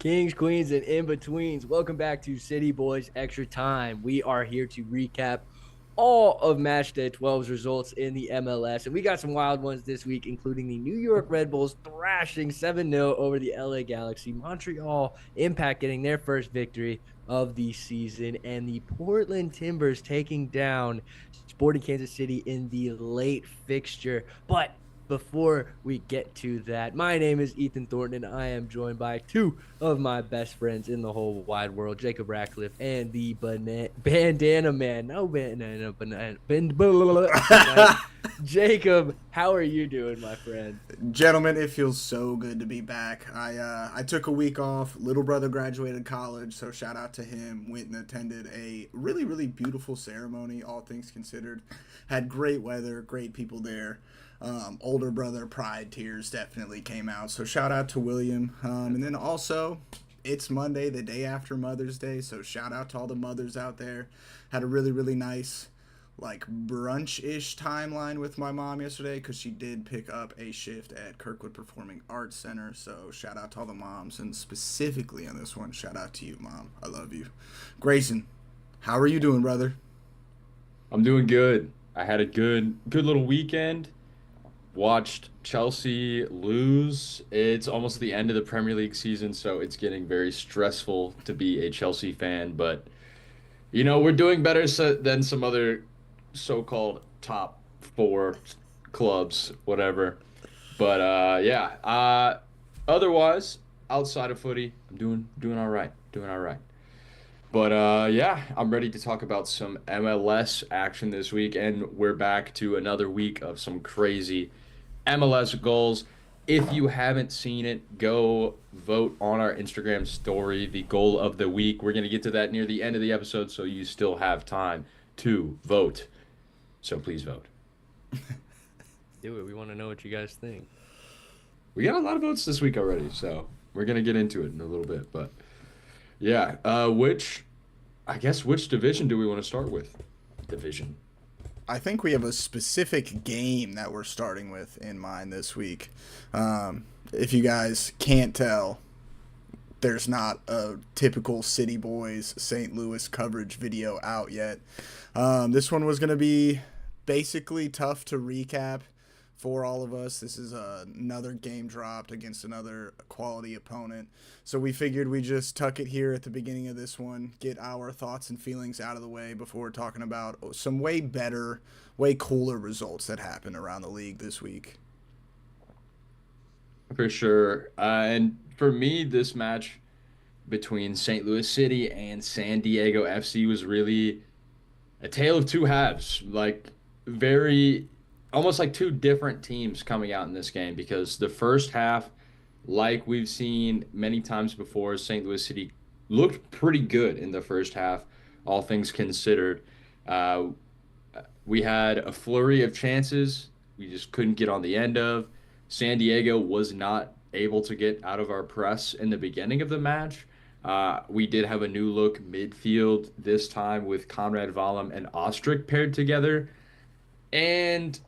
Kings, queens, and in-betweens. Welcome back to City Boys Extra Time. We are here to recap all of Matchday 12's results in the MLS. And we got some wild ones this week, including the New York Red Bulls thrashing 7-0 over the LA Galaxy, Montreal Impact getting their first victory of the season, and the Portland Timbers taking down Sporting Kansas City in the late fixture. But before we get to that, my name is Ethan Thornton, and I am joined by two of my best friends in the whole wide world, Jacob Ratcliffe and the bandana man. No banana. Jacob, how are you doing, my friend? Gentlemen, it feels so good to be back. I took a week off. Little brother graduated college, so shout out to him. Went and attended a really beautiful ceremony, all things considered. Had great weather, great people there. Older brother pride tears definitely came out. So shout out to William. And then also, it's Monday, the day after Mother's Day. So shout out to all the mothers out there. Had a really nice like brunch-ish timeline with my mom yesterday because she did pick up a shift at Kirkwood Performing Arts Center. So shout out to all the moms, and specifically on this one, shout out to you, Mom. I love you. Grayson, how are you doing, brother? I'm doing good. I had a good little weekend. Watched Chelsea lose. It's almost the end of the Premier League season, so it's getting very stressful to be a Chelsea fan, but we're doing better than some other so-called top four clubs, whatever. But yeah. Otherwise, outside of footy, I'm doing all right. Doing all right. But yeah, I'm ready to talk about some MLS action this week, and we're back to another week of some crazy MLS goals. If you haven't seen it, go vote on our Instagram story, the goal of the week. We're going to get to that near the end of the episode, so you still have time to vote. So please vote. Do it. We want to know what you guys think. We got a lot of votes this week already, so we're going to get into it in a little bit. But yeah, which division do we want to start with? Division. I think we have a specific game that we're starting with in mind this week. If you guys can't tell, there's not a typical City Boys St. Louis coverage video out yet. This one was going to be basically tough to recap for all of us. This is another game dropped against another quality opponent. So we figured we just tuck it here at the beginning of this one, get our thoughts and feelings out of the way before talking about some way better, way cooler results that happened around the league this week. For sure. And for me, this match between St. Louis City and San Diego FC was really a tale of two halves. Like, very, almost like two different teams coming out in this game, because the first half, like we've seen many times before, St. Louis City looked pretty good in the first half, all things considered. Uh, we had a flurry of chances we just couldn't get on the end of. San Diego was not able to get out of our press in the beginning of the match. We did have a new look midfield this time with Conrad Valum and Ostrich paired together. And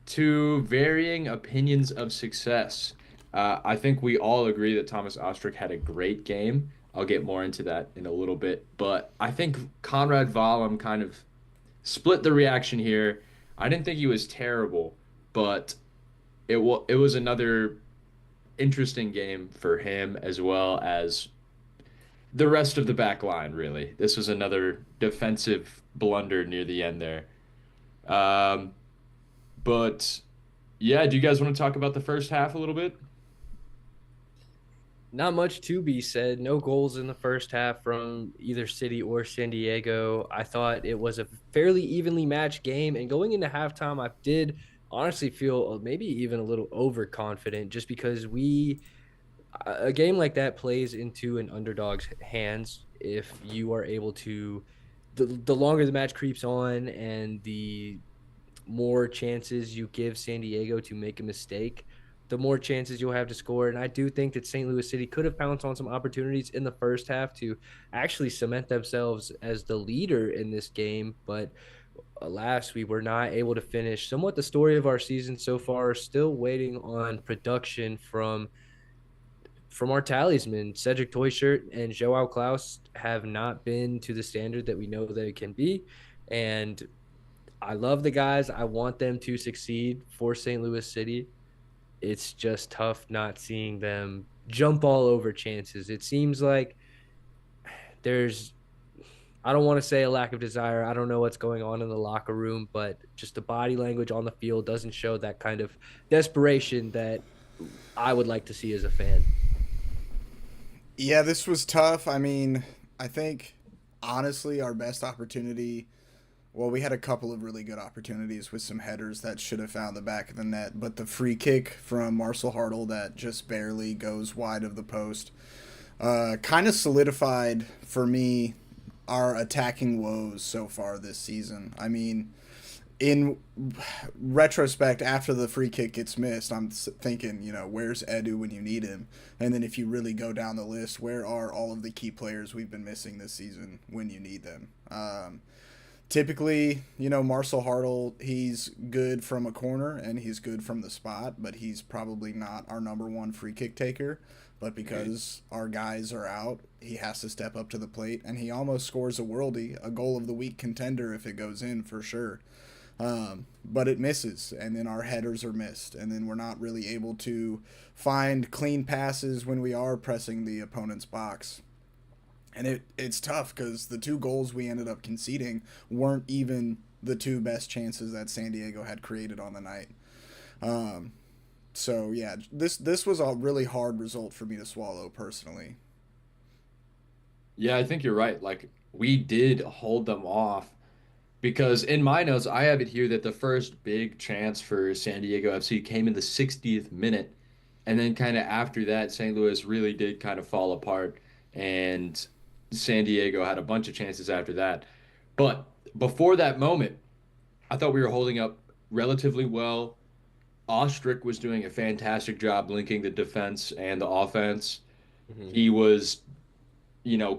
to varying opinions of success, I think we all agree that Thomas Ostrich had a great game. I'll get more into that in a little bit. But I think Conrad Valum kind of split the reaction here. I didn't think he was terrible, but it was another interesting game for him, as well as the rest of the back line, really. This was another defensive blunder near the end there. Um, but yeah, do you guys want to talk about the first half a little bit? Not much to be said. No goals in the first half from either City or San Diego. I thought it was a fairly evenly matched game. And going into halftime, I did honestly feel maybe even a little overconfident, just because a game like that plays into an underdog's hands if you are able to, the longer the match creeps on and the more chances you give San Diego to make a mistake, the more chances you'll have to score. And I do think that St. Louis City could have pounced on some opportunities in the first half to actually cement themselves as the leader in this game. But alas, we were not able to finish. Somewhat the story of our season so far, still waiting on production from from our talisman, Cedric Toyshirt and Joao Klaus have not been to the standard that we know that it can be. And I love the guys. I want them to succeed for St. Louis City. It's just tough not seeing them jump all over chances. It seems like there's, I don't want to say a lack of desire. I don't know what's going on in the locker room, but just the body language on the field doesn't show that kind of desperation that I would like to see as a fan. Yeah, this was tough. I mean, I think honestly our best opportunity. Well, we had a couple of really good opportunities with some headers that should have found the back of the net, but the free kick from Marcel Hartle that just barely goes wide of the post kind of solidified for me our attacking woes so far this season. I mean, in retrospect, after the free kick gets missed, I'm thinking, where's Edu when you need him? And then if you really go down the list, where are all of the key players we've been missing this season when you need them? Typically, Marcel Hartle, he's good from a corner and he's good from the spot, but he's probably not our number one free kick taker. But because our guys are out, he has to step up to the plate, and he almost scores a worldie, a goal of the week contender if it goes in for sure. But it misses, and then our headers are missed, and then we're not really able to find clean passes when we are pressing the opponent's box. And it's tough because the two goals we ended up conceding weren't even the two best chances that San Diego had created on the night. So yeah, this was a really hard result for me to swallow personally. Yeah, I think you're right. Like we did hold them off because in my notes I have it here that the first big chance for San Diego FC came in the 60th minute, and then kind of after that, St. Louis really did kind of fall apart, and San Diego had a bunch of chances after that. But before that moment, I thought we were holding up relatively well. Ostrick was doing a fantastic job linking the defense and the offense. Mm-hmm. He was,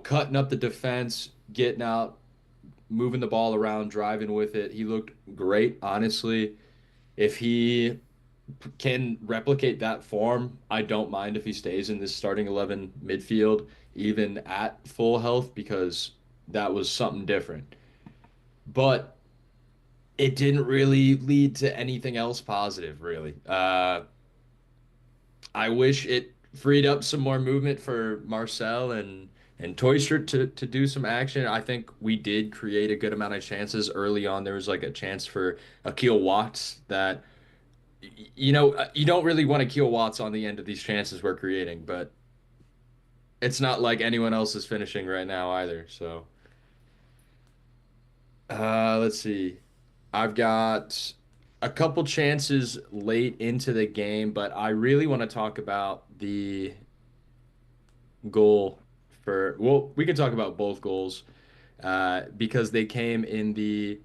cutting up the defense, getting out, moving the ball around, driving with it. He looked great, honestly. If he can replicate that form, I don't mind if he stays in this starting 11 midfield, even at full health, because that was something different. But it didn't really lead to anything else positive, really. I wish it freed up some more movement for Marcel and Toyster to do some action. I think we did create a good amount of chances early on. There was like a chance for Akil Watts that you don't really want Akil Watts on the end of these chances we're creating, but it's not like anyone else is finishing right now either. So let's see. I've got a couple chances late into the game, but I really want to talk about the goal well, we can talk about both goals because they came in the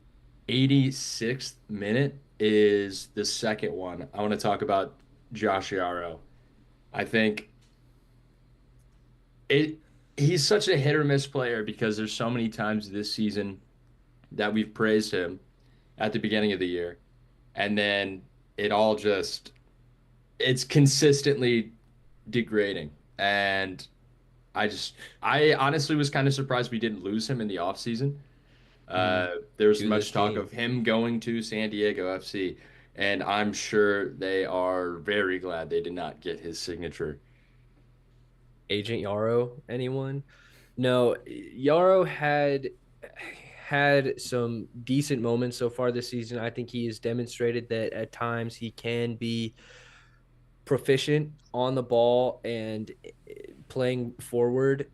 86th minute is the second one. I want to talk about Josh Yarrow. I think it he's such a hit or miss player because there's so many times this season that we've praised him at the beginning of the year, and then it all just it's consistently degrading. And I honestly was kind of surprised we didn't lose him in the offseason. Mm-hmm. There was To this much talk team, of him going to San Diego FC, and I'm sure they are very glad they did not get his signature. Agent Yarrow, anyone? No, Yarrow had some decent moments so far this season. I think he has demonstrated that at times he can be proficient on the ball and playing forward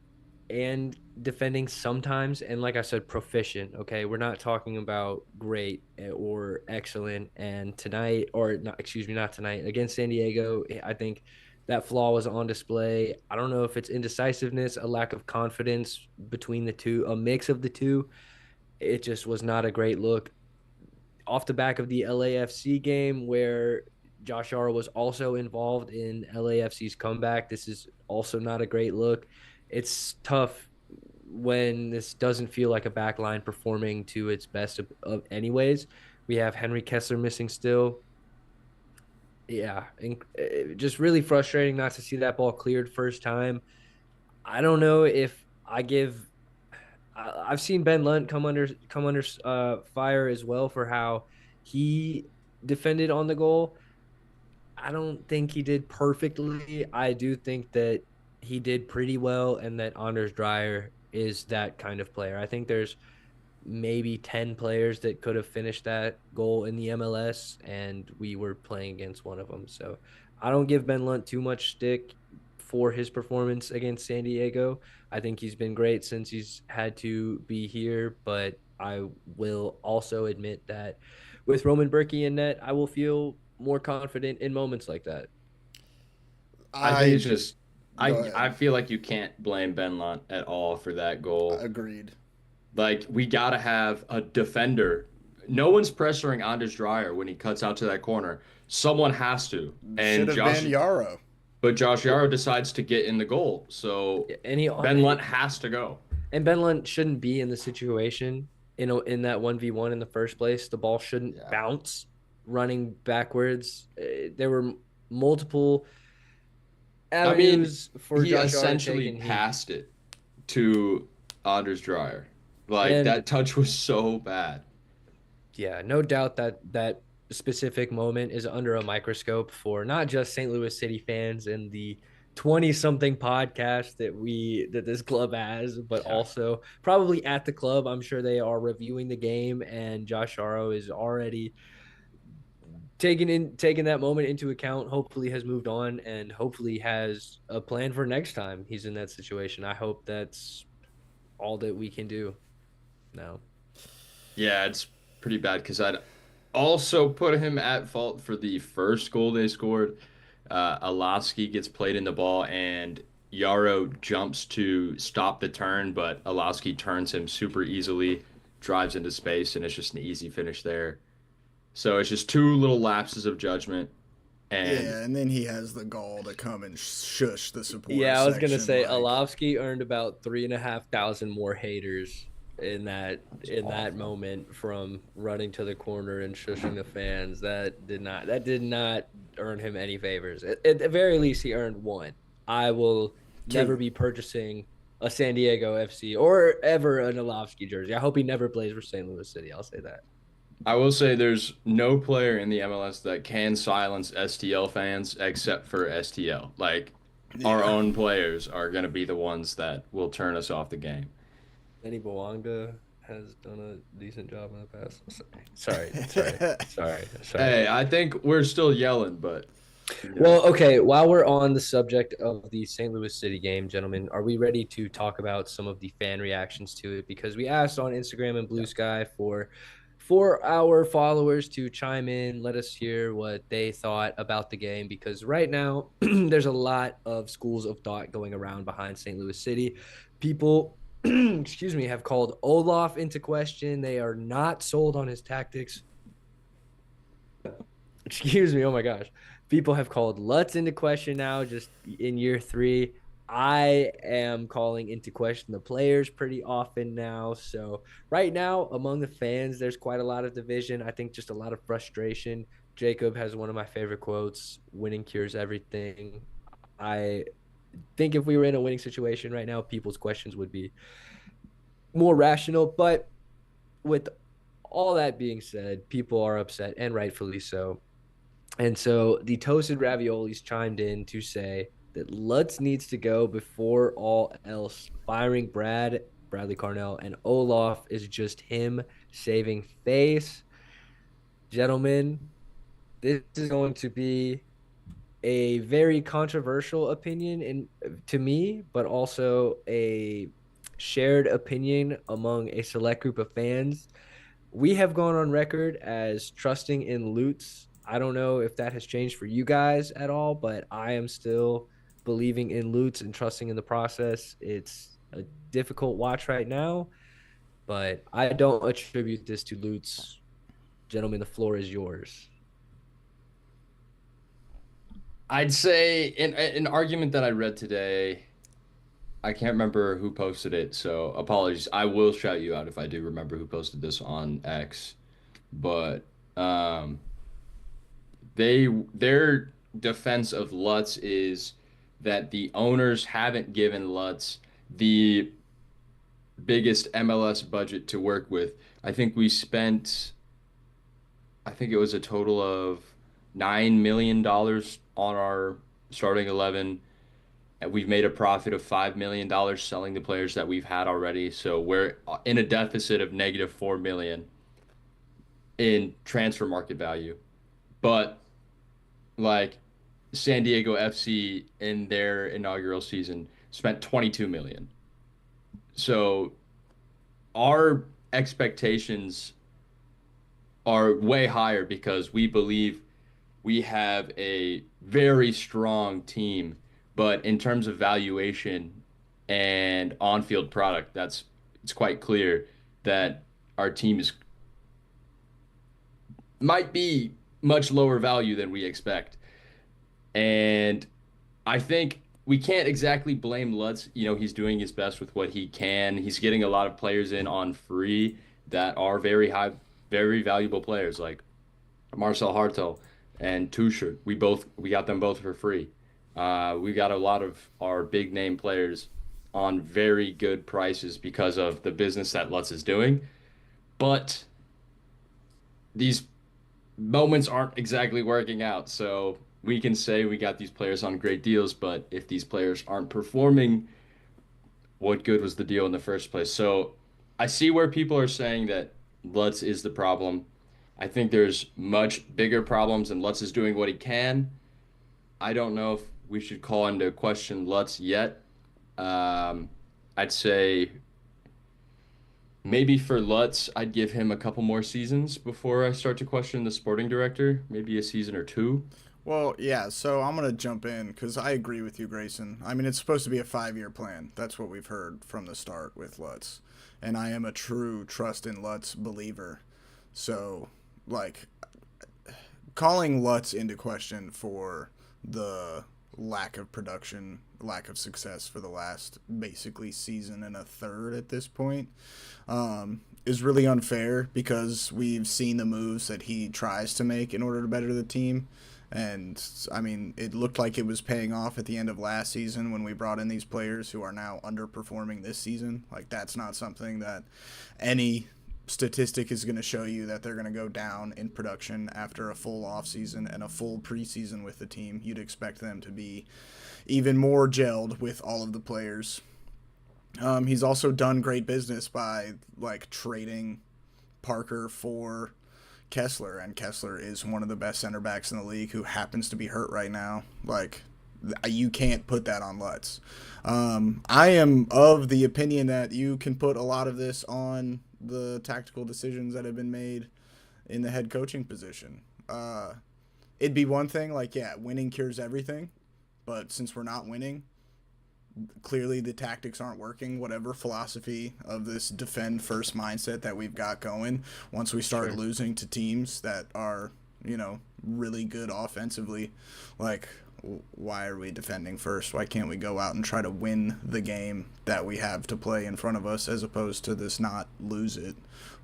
and defending sometimes. And like I said, proficient. Okay. We're not talking about great or excellent. And tonight, or not, excuse me, not tonight, against San Diego, I think that flaw was on display. I don't know if it's indecisiveness, a lack of confidence between the two, a mix of the two. It just was not a great look off the back of the LAFC game where Josh Yaro was also involved in LAFC's comeback. This is also not a great look. It's tough when this doesn't feel like a back line performing to its best of anyways. We have Henry Kessler missing still. Yeah, and just really frustrating not to see that ball cleared first time. I don't know if I give. I've seen Ben Lunt come under fire as well for how he defended on the goal. I don't think he did perfectly. I do think that he did pretty well, and that Anders Dreyer is that kind of player. I think there's maybe 10 players that could have finished that goal in the MLS, and we were playing against one of them. So I don't give Ben Lunt too much stick for his performance against San Diego. I think he's been great since he's had to be here, but I will also admit that with Roman Berkey in net, I will feel more confident in moments like that. I think I it's just Go I ahead. feel like you can't blame Ben Lunt at all for that goal. Agreed. Like we gotta have a defender. No one's pressuring Anders Dreyer when he cuts out to that corner. Someone has to. Should And have been Josh Yarrow. but Josh Yaro decides to get in the goal. So And he Ben Lunt has to go. and Ben Lunt shouldn't be in the situation in that 1v1 in the first place. The ball shouldn't Yeah. bounce running backwards. There were multiple I mean, avenues for he Josh Yaro to take, essentially and he passed it to Anders Dreyer. Like and that touch was so bad. yeah, no doubt that that specific moment is under a microscope for not just St. Louis City fans and the 20 something podcast that this club has, but Yeah. also probably at the club. I'm sure they are reviewing the game, and Josh Aro is already taking that moment into account. Hopefully has moved on, and hopefully has a plan for next time he's in that situation. I hope that's all that we can do now. Yeah, it's pretty bad because I'd also put him at fault for the first goal they scored. Alowski gets played in the ball and Yarrow jumps to stop the turn, but Alowski turns him super easily, drives into space, and it's just an easy finish there. So it's just two little lapses of judgment. And Yeah, and then he has the gall to come and shush the supporter Yeah, I was gonna section. say Like, Alofsky earned about 3,500 more haters it's in that awful. moment from running to the corner and shushing the fans. That did not earn him any favors. At the very least, he earned one. I will never two. be purchasing a San Diego FC or ever an Alofsky jersey. I hope he never plays for St. Louis City. I'll say that. I will say there's no player in the MLS that can silence STL fans except for STL. Like our Yeah. own players are going to be the ones that will turn us off the game. Danny Bowanga has done a decent job in the past. Sorry. Hey, I think we're still yelling, but you know. Well, okay, while we're on the subject of the St. Louis City game, gentlemen, are we ready to talk about some of the fan reactions to it? Because we asked on Instagram and Yeah. Bluesky for our followers to chime in, let us hear what they thought about the game. Because right now, there's a lot of schools of thought going around behind St. Louis City. People, excuse me, have called Olaf into question. They are not sold on his tactics. Excuse me. Oh my gosh. People have called Lutz into question now, just in year three. I am calling into question the players pretty often now. So, right now, among the fans, there's quite a lot of division. I think just a lot of frustration. Jacob has one of my favorite quotes: winning cures everything. I think if we were in a winning situation right now, people's questions would be more rational. But with all that being said, people are upset, and rightfully so. And so the Toasted Raviolis chimed in to say that Lutz needs to go before all else. Firing Bradley Carnell, and Olaf is just him saving face. Gentlemen, this is going to be a very controversial opinion to me, but also a shared opinion among a select group of fans. We have gone on record as trusting in Lutz. I don't know if that has changed for you guys at all, but I am still believing in Lutz and trusting in the process. It's a difficult watch right now, but I don't attribute this to Lutz. Gentlemen, the floor is yours. I'd say in an argument that I read today, I can't remember who posted it, so apologies. I will shout you out if I do remember who posted this on X. But Their defense of Lutz is that the owners haven't given Lutz the biggest MLS budget to work with. I think we spent, I think it was a total of $9 million on our starting 11, and we've made a profit of $5 million selling the players that we've had already. So we're in a deficit of negative 4 million in transfer market value. But like San Diego FC in their inaugural season spent 22 million. So our expectations are way higher because we believe we have a very strong team, but in terms of valuation and on-field product, it's quite clear that our team is might be much lower value than we expect. And I think we can't exactly blame Lutz. You know, he's doing his best with what he can. He's getting a lot of players in on free that are very high, very valuable players like Marcel Hartel and Tusher. We got them both for free. We got a lot of our big name players on very good prices because of the business that Lutz is doing. But these moments aren't exactly working out. So we can say we got these players on great deals, but if these players aren't performing, what good was the deal in the first place? So I see where people are saying that Lutz is the problem. I think there's much bigger problems, and Lutz is doing what he can. I don't know if we should call into question Lutz yet. I'd say maybe for Lutz, I'd give him a couple more seasons before I start to question the sporting director, maybe a season or two. Well, yeah, so I'm going to jump in because I agree with you, Grayson. I mean, it's supposed to be a 5-year plan. That's what we've heard from the start with Lutz. And I am a true trust in Lutz believer. So, like, calling Lutz into question for the lack of production, lack of success for the last basically season and a third at this point is really unfair because we've seen the moves that he tries to make in order to better the team. And I mean, it looked like it was paying off at the end of last season when we brought in these players who are now underperforming this season. Like, that's not something that any statistic is going to show you that they're going to go down in production after a full offseason and a full preseason with the team. You'd expect them to be even more gelled with all of the players. He's also done great business by like trading Parker for Kessler, and Kessler is one of the best center backs in the league who happens to be hurt right now. Like, you can't put that on Lutz. I am of the opinion that you can put a lot of this on the tactical decisions that have been made in the head coaching position. It'd be one thing, like, yeah, winning cures everything, but since we're not winning, clearly the tactics aren't working. Whatever philosophy of this defend first mindset that we've got going, once we start losing to teams that are, you know, really good offensively, like, why are we defending first? Why can't we go out and try to win the game that we have to play in front of us as opposed to this not lose it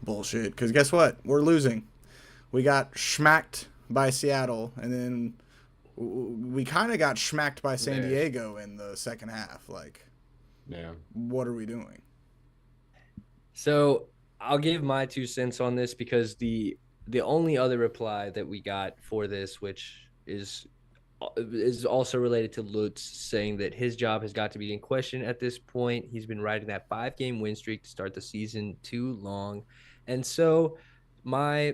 bullshit? Because guess what? We're losing. We got schmacked by Seattle, and then we kind of got schmacked by San Diego in the second half. Like, Yeah. what are we doing? So I'll give my 2 cents on this because the only other reply that we got for this, which is also related to Lutz saying that his job has got to be in question at this point. He's been riding that 5-game win streak to start the season too long. And so I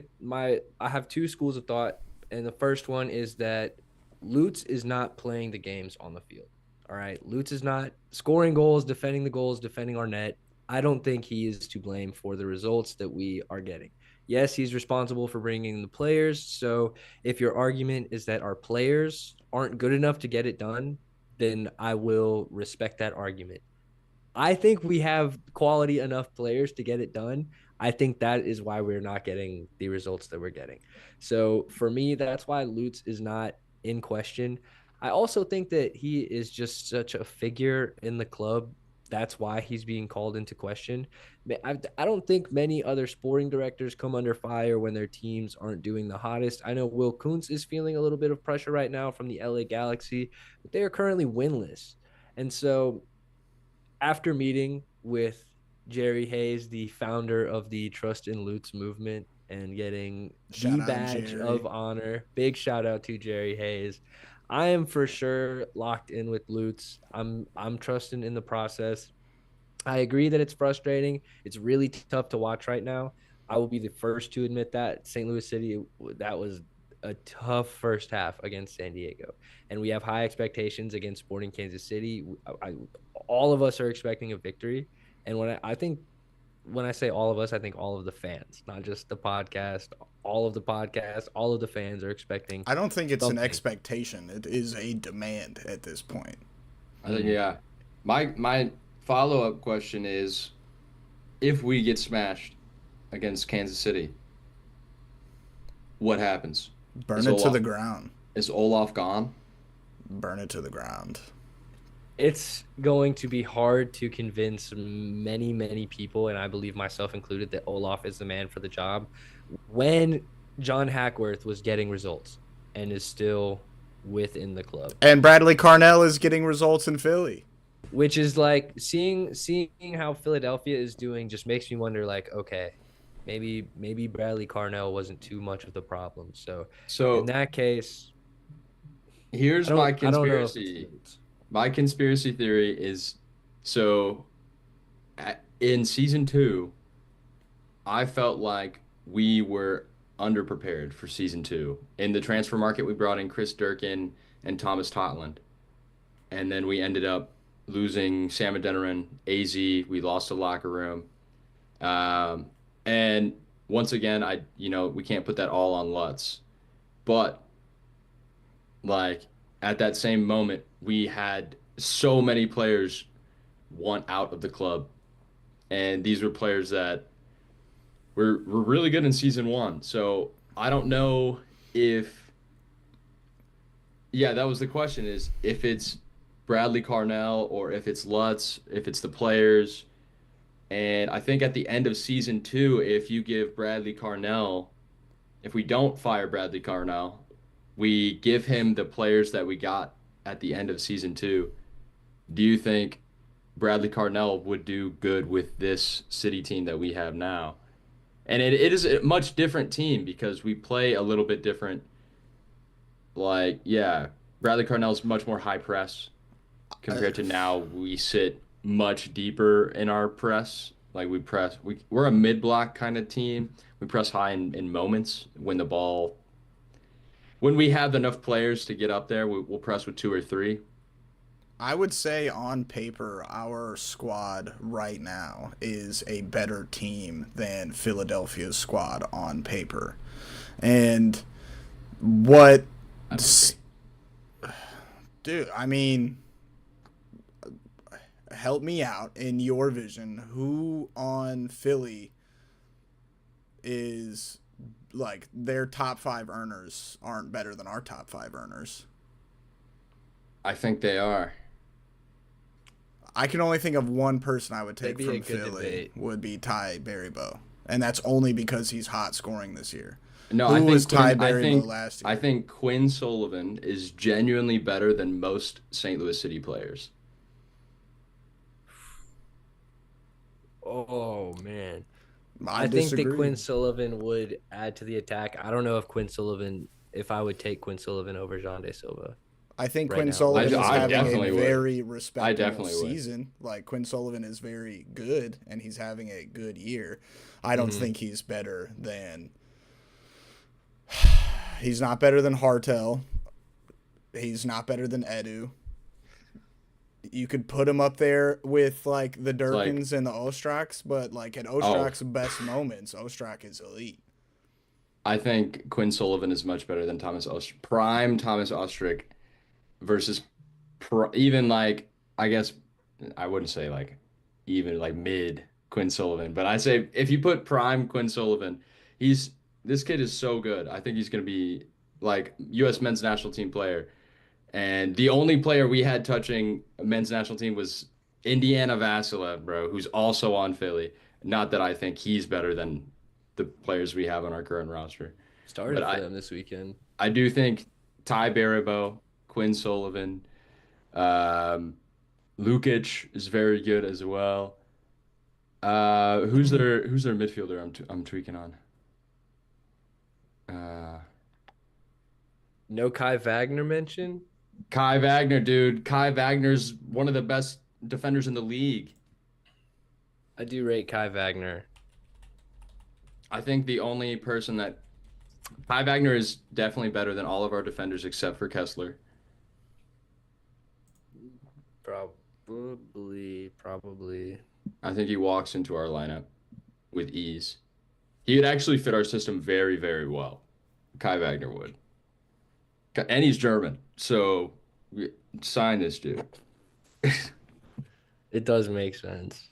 have two schools of thought, and the first one is that Lutz is not playing the games on the field. All right. Lutz is not scoring goals, defending our net. I don't think he is to blame for the results that we are getting. Yes, he's responsible for bringing the players. So if your argument is that our players aren't good enough to get it done, then I will respect that argument. I think we have quality enough players to get it done. I think that is why we're not getting the results that we're getting. So for me, that's why Lutz is not in question. I also think that he is just such a figure in the club that's why he's being called into question. I don't think many other sporting directors come under fire when their teams aren't doing the hottest. I know Will Kuntz is feeling a little bit of pressure right now from the LA Galaxy, but they are currently winless. And so after meeting with Jerry Hayes, the founder of the Trust in Loots movement, and getting the Shout out badge Jerry. of honor, big shout out to Jerry Hayes. I am for sure locked in with Lutz. I'm trusting in the process. I agree that it's frustrating. It's really tough to watch right now. I will be the first to admit that St. Louis City, that was a tough first half against San Diego, and we have high expectations against Sporting Kansas City. All of us are expecting a victory, and I think when I say all of us, I think all of the fans, not just the podcast. All of the podcast, all of the fans are expecting I don't think it's an something. expectation. It is a demand at this point. I think yeah. My follow-up question is if we get smashed against Kansas City, what happens? Burn Is it to Olaf the ground. is Olaf gone? Burn it to the ground. It's going to be hard to convince many people, and I believe myself included, that Olaf is the man for the job when John Hackworth was getting results and is still within the club. And Bradley Carnell is getting results in Philly. Which is like seeing how Philadelphia is doing just makes me wonder, like, okay, maybe Bradley Carnell wasn't too much of the problem. So in So that case, here's my I don't know if it's conspiracy. Lutz. My conspiracy theory is so in season two, I felt like we were underprepared for season two. In the transfer market, we brought in Chris Durkin and Thomas Totland. And then we ended up losing Sam Adeniran, AZ. We lost the locker room. Um, and once again, we can't put that all on Lutz. But like at that same moment, we had so many players want out of the club. And these were players that were really good in season one. So I don't know if, yeah, that was the question is if it's Bradley Carnell or if it's Lutz, if it's the players. And I think at the end of season two, if you give Bradley Carnell, if we don't fire Bradley Carnell, we give him the players that we got at the end of season two. Do you think Bradley Carnell would do good with this City team that we have now? And it is a much different team because we play a little bit different. Like, yeah, Bradley Carnell's much more high press Uh, compared to now we sit much deeper in our press. Like we're a mid block kind of team. We press high in moments when we have enough players to get up there, we'll press with two or three. I would say on paper, our squad right now is a better team than Philadelphia's squad on paper. And what, I disagree. dude, I mean, help me out in your vision. Who on Philly is like their top five earners aren't better than our top five earners? I think they are. I can only think of one person I would That'd take be a from good Philly debate. would be Ty Berrybo, and that's only because he's hot scoring this year. No, Who I was think Ty Quinn. I Berrybo think last I year? think Quinn Sullivan is genuinely better than most St. Louis City players. Oh man. I I think that disagree. Quinn Sullivan would add to the attack. I don't know if I would take Quinn Sullivan over Jean De Silva I think right Quinn now. I, Sullivan is I having a definitely would. very I respectable definitely would. season. Like Quinn Sullivan is very good, and he's having a good year. I don't Hmm. think he's better than. He's not better than Hartel. He's not better than Edu. You could put him up there with like the It's like, Durkins and the Ostraks, but like at oh, Ostrak's best moments, Ostrak is elite. I think Quinn Sullivan is much better than prime Thomas Ostrich versus even like I guess I wouldn't say like even like mid Quinn Sullivan, but I say if you put prime Quinn Sullivan, he's this kid is so good. I think he's gonna be like U.S. men's national team player. And the only player we had touching a men's national team was Indiana Vassilev, bro, who's also on Philly. Not that I think he's better than the players we have on our current roster, but Started for I them this weekend. I do think Ty Baribeau, Quinn Sullivan, um, Lukic is very good as well. Who's their midfielder? I'm tweaking on. Uh, No Kai Wagner mention. Kai Wagner, dude. Kai Wagner's one of the best defenders in the league. I do rate Kai Wagner. I think the only person that Kai Wagner is definitely better than all of our defenders except for Kessler. Probably. I think he walks into our lineup with ease. He would actually fit our system very, very well. Kai Wagner would. And he's German, so sign this dude. It does make sense.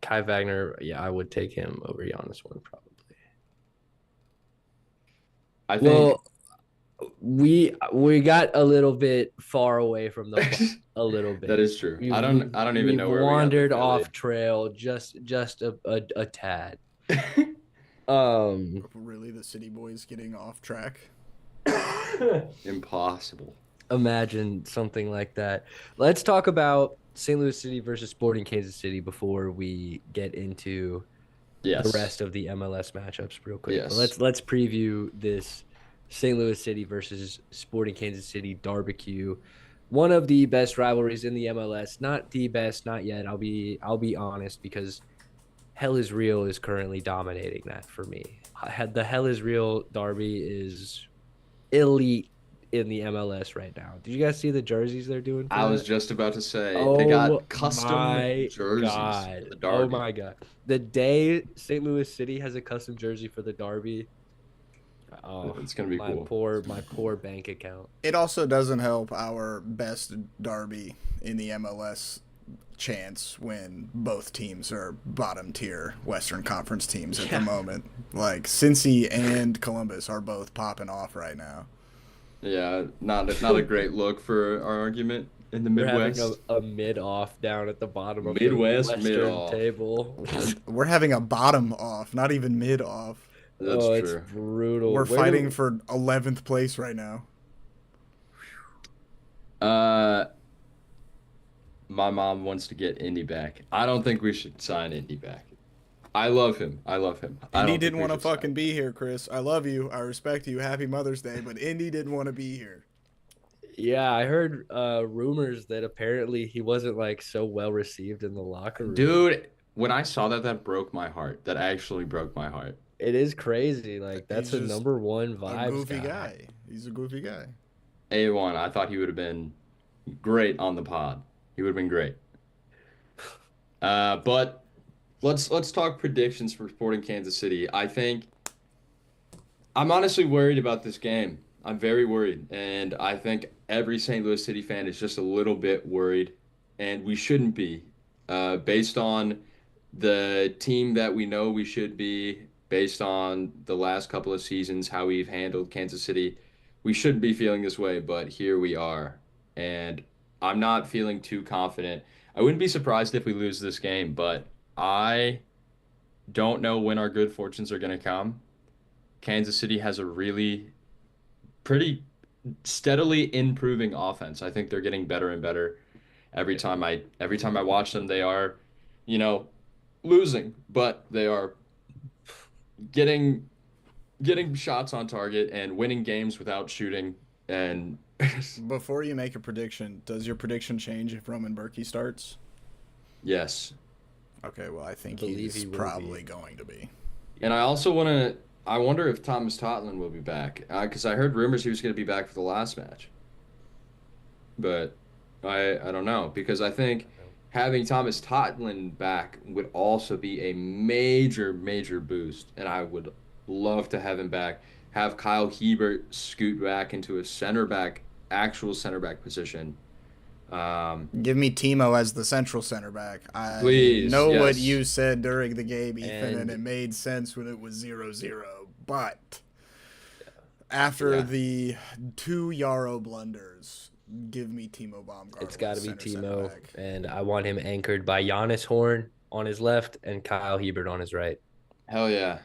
Kai Wagner, yeah, I would take him over Giannis one probably. I think Well, we got a little bit far away from the ball, a little that bit. is true. We've, I we've, don't even we've know where we got wandered the off trail just a tad. Philly. Really, the City Boys getting off track. Impossible. Imagine something like that. Let's talk about St. Louis City versus Sporting Kansas City before we get into the Yes. rest of the MLS matchups real quick. Yes. But let's preview this St. Louis City versus Sporting Kansas City barbecue. One of the best rivalries in the MLS. Not the best, not yet. I'll be honest, because Hell is Real is currently dominating that for me. The Hell is Real derby is elite in the MLS right now. Did you guys see the jerseys they're doing for I was that? just about to say they Oh got custom my jerseys God. for the Oh derby. my God. The day St. Louis City has a custom jersey for the derby, oh, It's gonna be cool. my poor bank account. It also doesn't help our best derby in the MLS chance when both teams are bottom tier Western Conference teams at the moment. Like Cincy and Columbus are both popping off right now. Yeah, not a great look for our argument in the We're having Midwest. a mid off down at the bottom of Midwest the mid Western off. table. We're having a bottom off, not even mid off. That's Oh, it's true. brutal. We're Where fighting do- for 11th place right now. My mom wants to get Indy back. I don't think we should sign Indy back. I love him. I love him. I Indy don't think didn't we want to should sign fucking be here, Chris. I love you. I respect you. Happy Mother's Day. But Indy didn't want to be here. Yeah, I heard rumors that apparently he wasn't like so well received in the locker room. Dude, when I saw that, that broke my heart. That actually broke my heart. It is crazy. Like that's He's a just number one A vibes goofy guy. guy. He's a goofy guy. A1, I thought he would have been great on the pod. He would have been great. But let's talk predictions for Sporting Kansas City. I think I'm honestly worried about this game. I'm very worried, and I think every St. Louis City fan is just a little bit worried, and we shouldn't be. Based on the team that we know we should be, based on the last couple of seasons, how we've handled Kansas City, we shouldn't be feeling this way, but here we are. And I'm not feeling too confident. I wouldn't be surprised if we lose this game, but I don't know when our good fortunes are going to come. Kansas City has a really pretty steadily improving offense. I think they're getting better and better every time I watch them. They are, you know, losing, but they are getting shots on target and winning games without shooting. And Before you make a prediction, does your prediction change if Roman Berkey starts? yes. Okay, well, I think Believe he's he will probably be. going to be. And I wonder if Thomas Totland will be back, because I heard rumors he was going to be back for the last match. But I don't know, because I think having Thomas Totland back would also be a major, major boost, and I would love to have him back. Have Kyle Hebert scoot back into a actual center back position. Give me Timo as the central center back. I Please, know what yes. you said during the game, Ethan, and And- it made sense when it was 0-0. But after Yeah. the two Yarrow blunders, Give me Timo It's Baumgartel got as to be center Timo, back. and I want him anchored by Giannis Horn on his left and Kyle Hebert on his right. Hell yeah.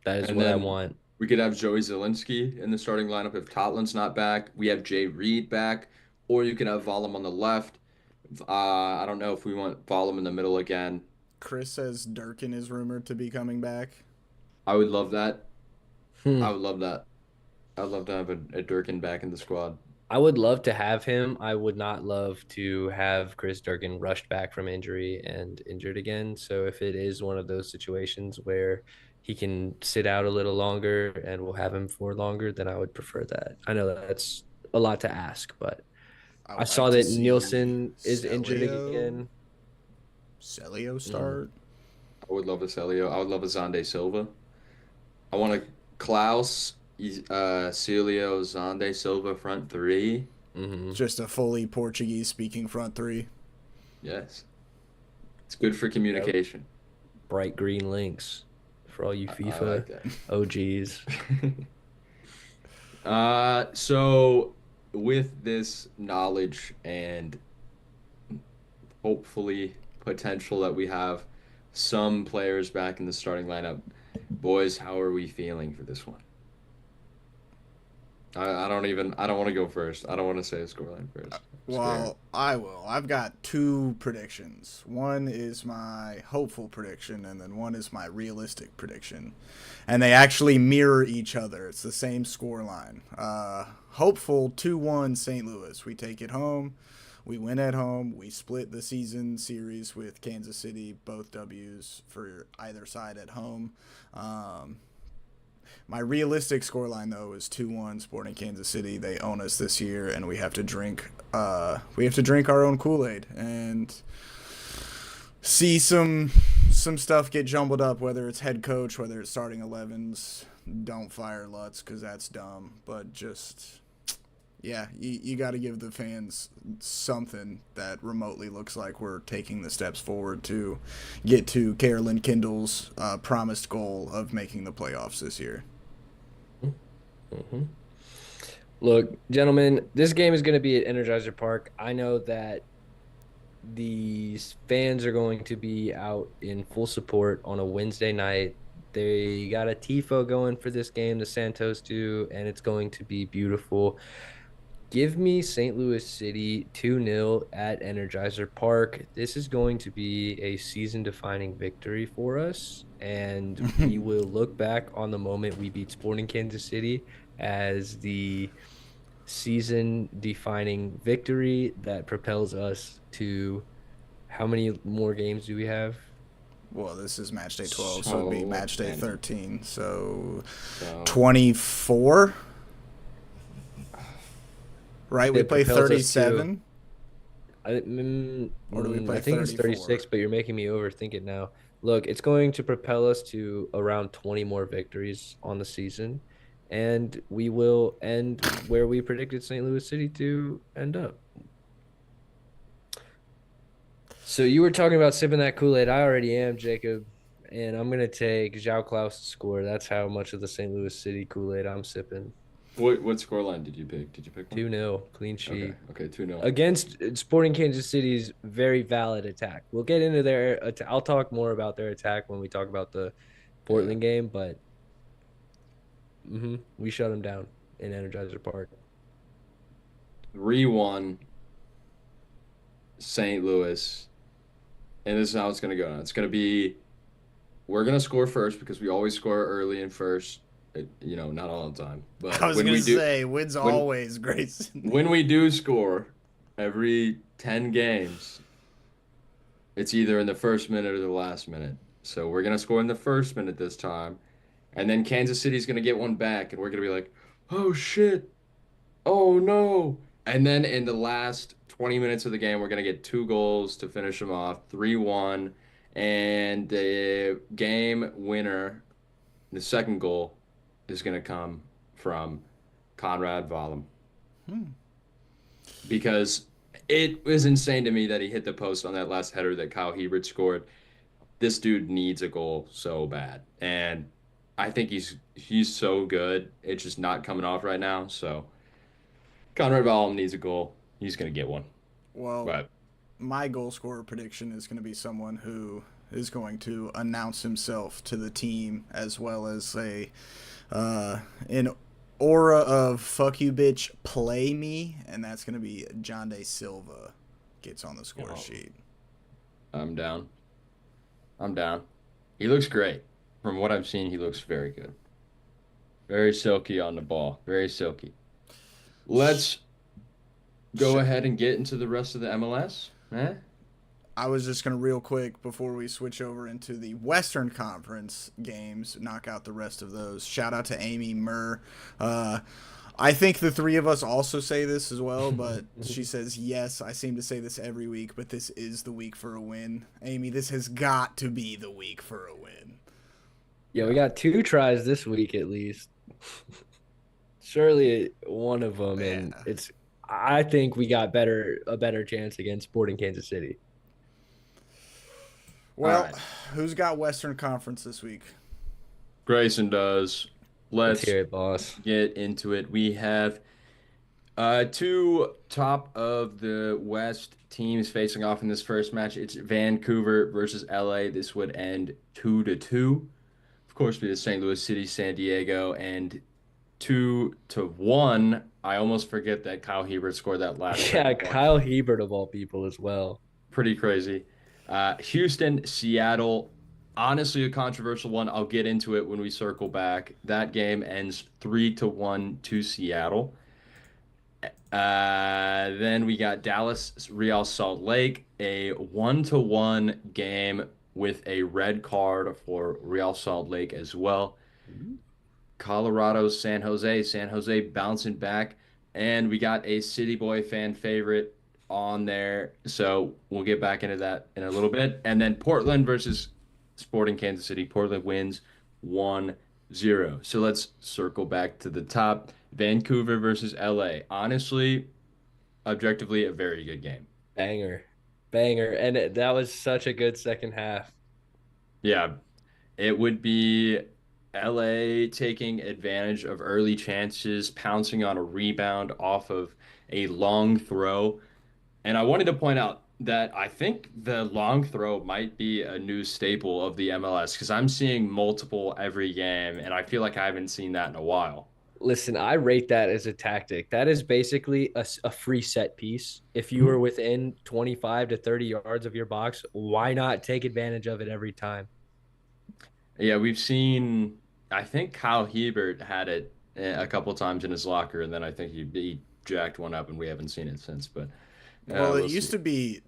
That is And what I then want. we could have Joey Zielinski in the starting lineup if Tottenham's not back. We have Jay Reed back, or you can have Vollum on the left. I don't know if we want Vollum in the middle again. Chris says Durkin is rumored to be coming back. I would love that. I Hmm. would love that. I'd love to have a Durkin back in the squad. I would love to have him. I would not love to have Chris Durkin rushed back from injury and injured again. So if it is one of those situations where he can sit out a little longer and we'll have him for longer, then I would prefer that. I know that's a lot to ask, but I I would saw like to that see Nielsen is injured again. Celio Mm, start. I would love a Celio. I would love a Zonde Silva. I want a Klaus, Celio, Zonde Silva front three. hmm Just a fully Portuguese speaking front three. Yes. It's good for Yep. communication. Bright green links for all you I FIFA like that. OGs. So with this knowledge and hopefully potential that we have some players back in the starting lineup, boys, how are we feeling for this one? I don't want to go first. I don't want to say a scoreline first. I'm scared. Well, I will. I've got two predictions. One is my hopeful prediction, and then one is my realistic prediction. And they actually mirror each other. It's the same score line. Hopeful 2-1 St. Louis. We take it home. We win at home. We split the season series with Kansas City, both W's for either side at home. Um, my realistic scoreline though is 2-1 Sporting Kansas City. They own us this year, and we have to drink. We have to drink our own Kool-Aid and see some stuff get jumbled up. Whether it's head coach, whether it's starting 11s. Don't fire Lutz because that's dumb. But just yeah, you got to give the fans something that remotely looks like we're taking the steps forward to get to Carolyn Kindle's promised goal of making the playoffs this year. hmm Look, gentlemen, this game is going to be at Energizer Park. I know that these fans are going to be out in full support on a Wednesday night. They got a tifo going for this game, the Santos do, and it's going to be beautiful. Give me St. Louis City 2-0 at Energizer Park. This is going to be a season defining victory for us, and we will look back on the moment we beat Sporting Kansas City as the season defining victory that propels us to how many more games do we have? Well, this is match day 12, so it'd be So match day many. 13. So So 24, right? We That play propels us to 37, or do we play I think it's 34? 36, but you're making me overthink it now. Look, it's going to propel us to around 20 more victories on the season, and we will end where we predicted St. Louis City to end up. So you were talking about sipping that Kool-Aid. I already am, Jacob, and I'm gonna take Zhao Klaus to score. That's how much of the St. Louis City Kool-Aid I'm sipping. what scoreline did you pick? Did you pick one? 2-0, clean Okay, sheet. okay, 2-0. Against Sporting Kansas City's very valid attack. We'll get into their I'll talk more about their attack when we talk about the Yeah. Portland game, but we shut them down in Energizer Park. 3-1 St. Louis. And this is how it's gonna go now. It's gonna be we're gonna score first because we always score early and first. Not all the time, I but was gonna say wins when always, Grayson. when we do score every 10 games, it's either in the first minute or the last minute. So we're gonna score in the first minute this time, and then Kansas City's gonna get one back, and we're gonna be like, "Oh shit! Oh no!" And then in the last 20 minutes of the game, we're gonna get two goals to finish them off, 3-1, and the game winner, the second goal, is gonna come from Conrad Vollum because it was insane to me that he hit the post on that last header that Kyle Hebert scored. This dude needs a goal so bad, and I think he's so good. It's just not coming off right now. So Conrad Vollum needs a goal. He's gonna get one. Well, But my goal scorer prediction is going to be someone who is going to announce himself to the team as well as an aura of "fuck you, bitch, play me," and that's going to be John Day Silva gets on the score oh, sheet. I'm down. I'm down. He looks great. From what I've seen, he looks very good. Very silky on the ball. Very silky. Sh- Let's go sh- ahead and get into the rest of the MLS. Eh? I was just going to real quick before we switch over into the Western Conference games, knock out the rest of those. Shout out to Amy Murr. Uh, I think the three of us also say this as well, but she says, yes, I seem to say this every week, but this is the week for a win. Amy, this has got to be the week for a win. Yeah, we Yeah. got 2 tries this week at least. Surely one of them, and Yeah. it's. I think we got a better chance against Sporting Kansas City. All Well, right. who's got Western Conference this week? Grayson does. Let's Let's hear it, boss. get into it. We have two top of the West teams facing off in this first match. It's Vancouver versus LA. This would end 2-2. Of course, we have St. Louis City, San Diego, and 2-1. I almost forget that Kyle Hebert scored that last Yeah, second one. Kyle Hebert of all people as well. Pretty crazy. Houston, Seattle. Honestly, a controversial one. I'll get into it when we circle back. That game ends 3-1 to Seattle. Then we got Dallas, Real Salt Lake, a 1-1 game with a red card for Real Salt Lake as well. Colorado, San Jose. San Jose bouncing back. And we got a City Boy fan favorite on there. So we'll get back into that in a little bit. And then Portland versus Sporting Kansas City. Portland wins 1-0. So let's circle back to the top. Vancouver versus LA. Honestly, objectively, a very good game. Banger, banger, and that was such a good second half. Yeah, it would be LA taking advantage of early chances, pouncing on a rebound off of a long throw. And I wanted to point out that I think the long throw might be a new staple of the MLS because I'm seeing multiple every game, and I feel like I haven't seen that in a while. Listen, I rate that as a tactic. That is basically a free set piece. If you are within 25 to 30 yards of your box, why not take advantage of it every time? Yeah, we've seen, I think Kyle Hebert had it a couple times in his locker, and then I think he jacked one up, and we haven't seen it since, but Well, it we'll used see. to be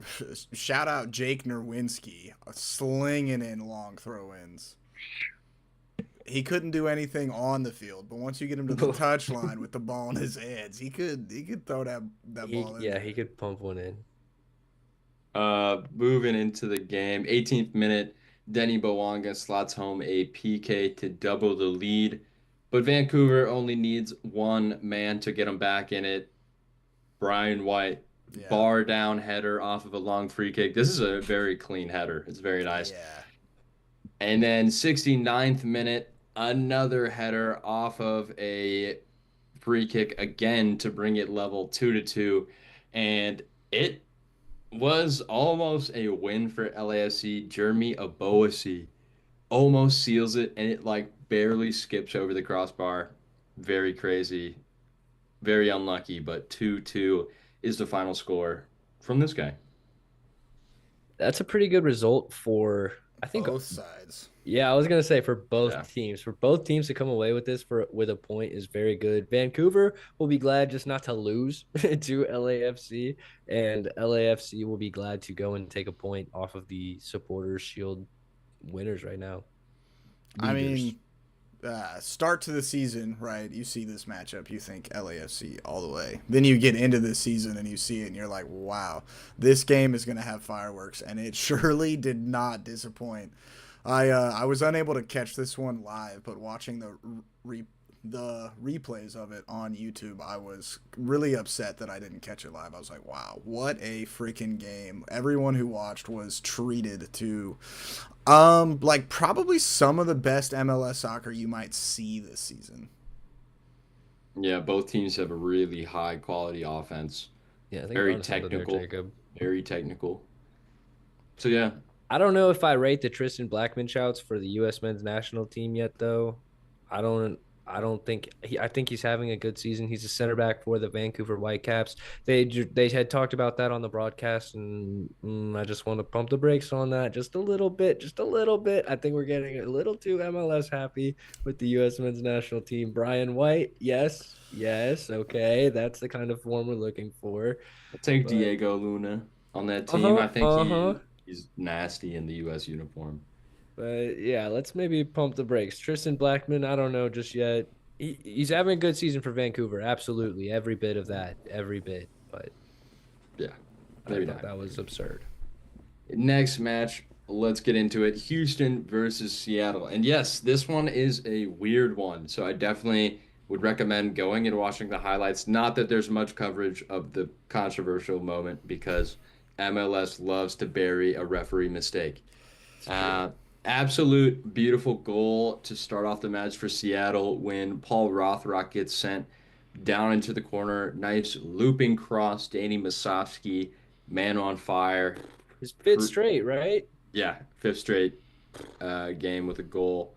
shout out Jake Nerwinski slinging in long throw ins. He couldn't do anything on the field, but once you get him to the touch line with the ball in his hands, he could throw that ball in He there. could pump one in. Moving into the game, 18th minute, Denny Bowanga slots home a PK to double the lead, but Vancouver only needs one man to get them back in it. Brian White, Yeah, bar down header off of a long free kick. This is a very clean header. It's very nice. yeah. And then 69th minute, another header off of a free kick again to bring it level 2-2. And it was almost a win for LAFC. Jeremy Aboasi almost seals it, and it like barely skips over the crossbar. Very crazy, very unlucky, but 2-2 is the final score from this guy. That's a pretty good result for I think Both sides. yeah, I was gonna say for Yeah. both teams. For both teams to come away with this for with a point is very good. Vancouver will be glad just not to lose to LAFC, and LAFC will be glad to go and take a point off of the Supporters Shield winners right now. I Leaders. mean, start to the season, right? You see this matchup, you think LAFC all the way. Then you get into the season and you see it, and you're like, wow, this game is going to have fireworks, and it surely did not disappoint. I was unable to catch this one live, but watching the replays of it on YouTube, I was really upset that I didn't catch it live. I was like, wow, what a freaking game. Everyone who watched was treated to like probably some of the best MLS soccer you might see this season. Yeah, both teams have a really high quality offense. Yeah, I think Very Giannis under there, technical, Jacob. very technical. So yeah, I don't know if I rate the Tristan Blackman shouts for the U.S. men's national team yet, though. I don't. I don't think I think he's having a good season. He's a center back for the Vancouver Whitecaps. They had talked about that on the broadcast, and I just want to pump the brakes on that just a little bit, just a little bit. I think we're getting a little too MLS happy with the U.S. men's national team. Brian White, yes, yes, okay, that's the kind of form we're looking for. I'll take But Diego Luna on that uh team. huh, I think uh huh. he's nasty in the U.S. uniform. But yeah, let's maybe pump the brakes. Tristan Blackman, I don't know just yet. He's having a good season for Vancouver. Absolutely. Every bit of that. Every bit. But Yeah, I maybe thought not. that was absurd. Next match, let's get into it. Houston versus Seattle. And yes, this one is a weird one. So I definitely would recommend going and watching the highlights. Not that there's much coverage of the controversial moment because MLS loves to bury a referee mistake. It's true. Uh, Absolute beautiful goal to start off the match for Seattle when Paul Rothrock gets sent down into the corner. Nice looping cross. Danny Masovsky, man on fire. His fifth straight, right? Yeah, fifth straight game with a goal.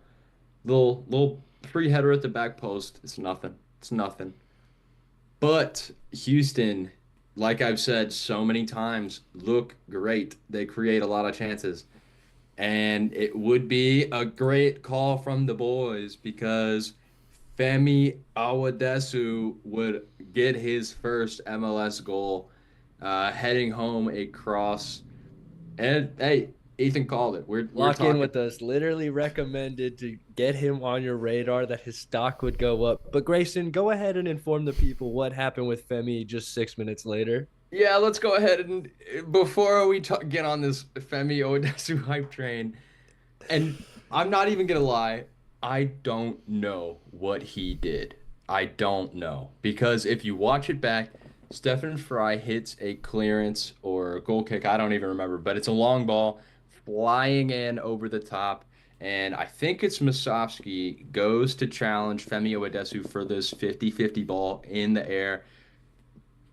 Little free header at the back post. It's nothing. It's nothing. But Houston, like I've said so many times, look great. They create a lot of chances. And it would be a great call from the boys because Femi Awadesu would get his first MLS goal, heading home a cross. And hey, Ethan called it. We're Lock in talking. with us. Literally recommended to get him on your radar that his stock would go up. But Grayson, go ahead and inform the people what happened with Femi just 6 minutes later. Yeah, let's go ahead and before we get on this Femi Odesu hype train, and I'm not even gonna lie, I don't know what he did. I don't know because if you watch it back, Stephen Fry hits a clearance or a goal kick. I don't even remember, but it's a long ball flying in over the top. And I think it's Masovsky goes to challenge Femi Odesu for this 50-50 ball in the air.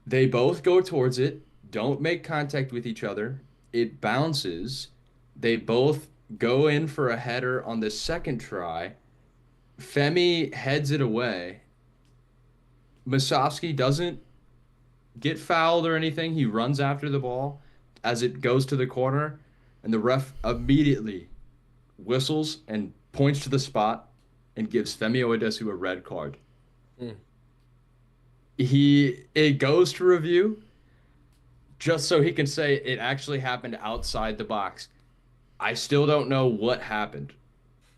They both go towards it, don't make contact with each other. It bounces. They both go in for a header on the second try. Femi heads it away. Masovsky doesn't get fouled or anything. He runs after the ball as it goes to the corner, and the ref immediately whistles and points to the spot and gives Femi Odesu a red card. Mm. It goes to review just so he can say it actually happened outside the box. I still don't know what happened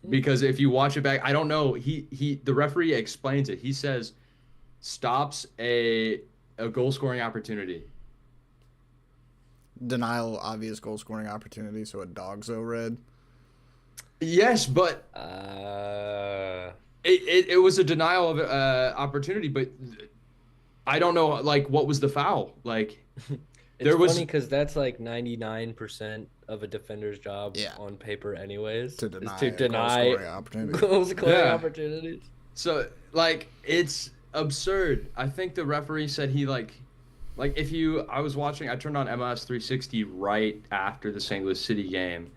because if you watch it back, I don't know. The referee explains it. He says stops a goal scoring opportunity. Denial obvious goal scoring opportunity, so a dogzo red. Yes, but it was a denial of opportunity, but I don't know like what was the foul? Like It's there was funny because that's like 99% of a defender's job Yeah. on paper, anyways, To is deny to a goal deny scoring opportunity. goal scoring Yeah. opportunities. So like it's absurd. I think the referee said he like if you I was watching I turned on MLS 360 right after the St. Louis City game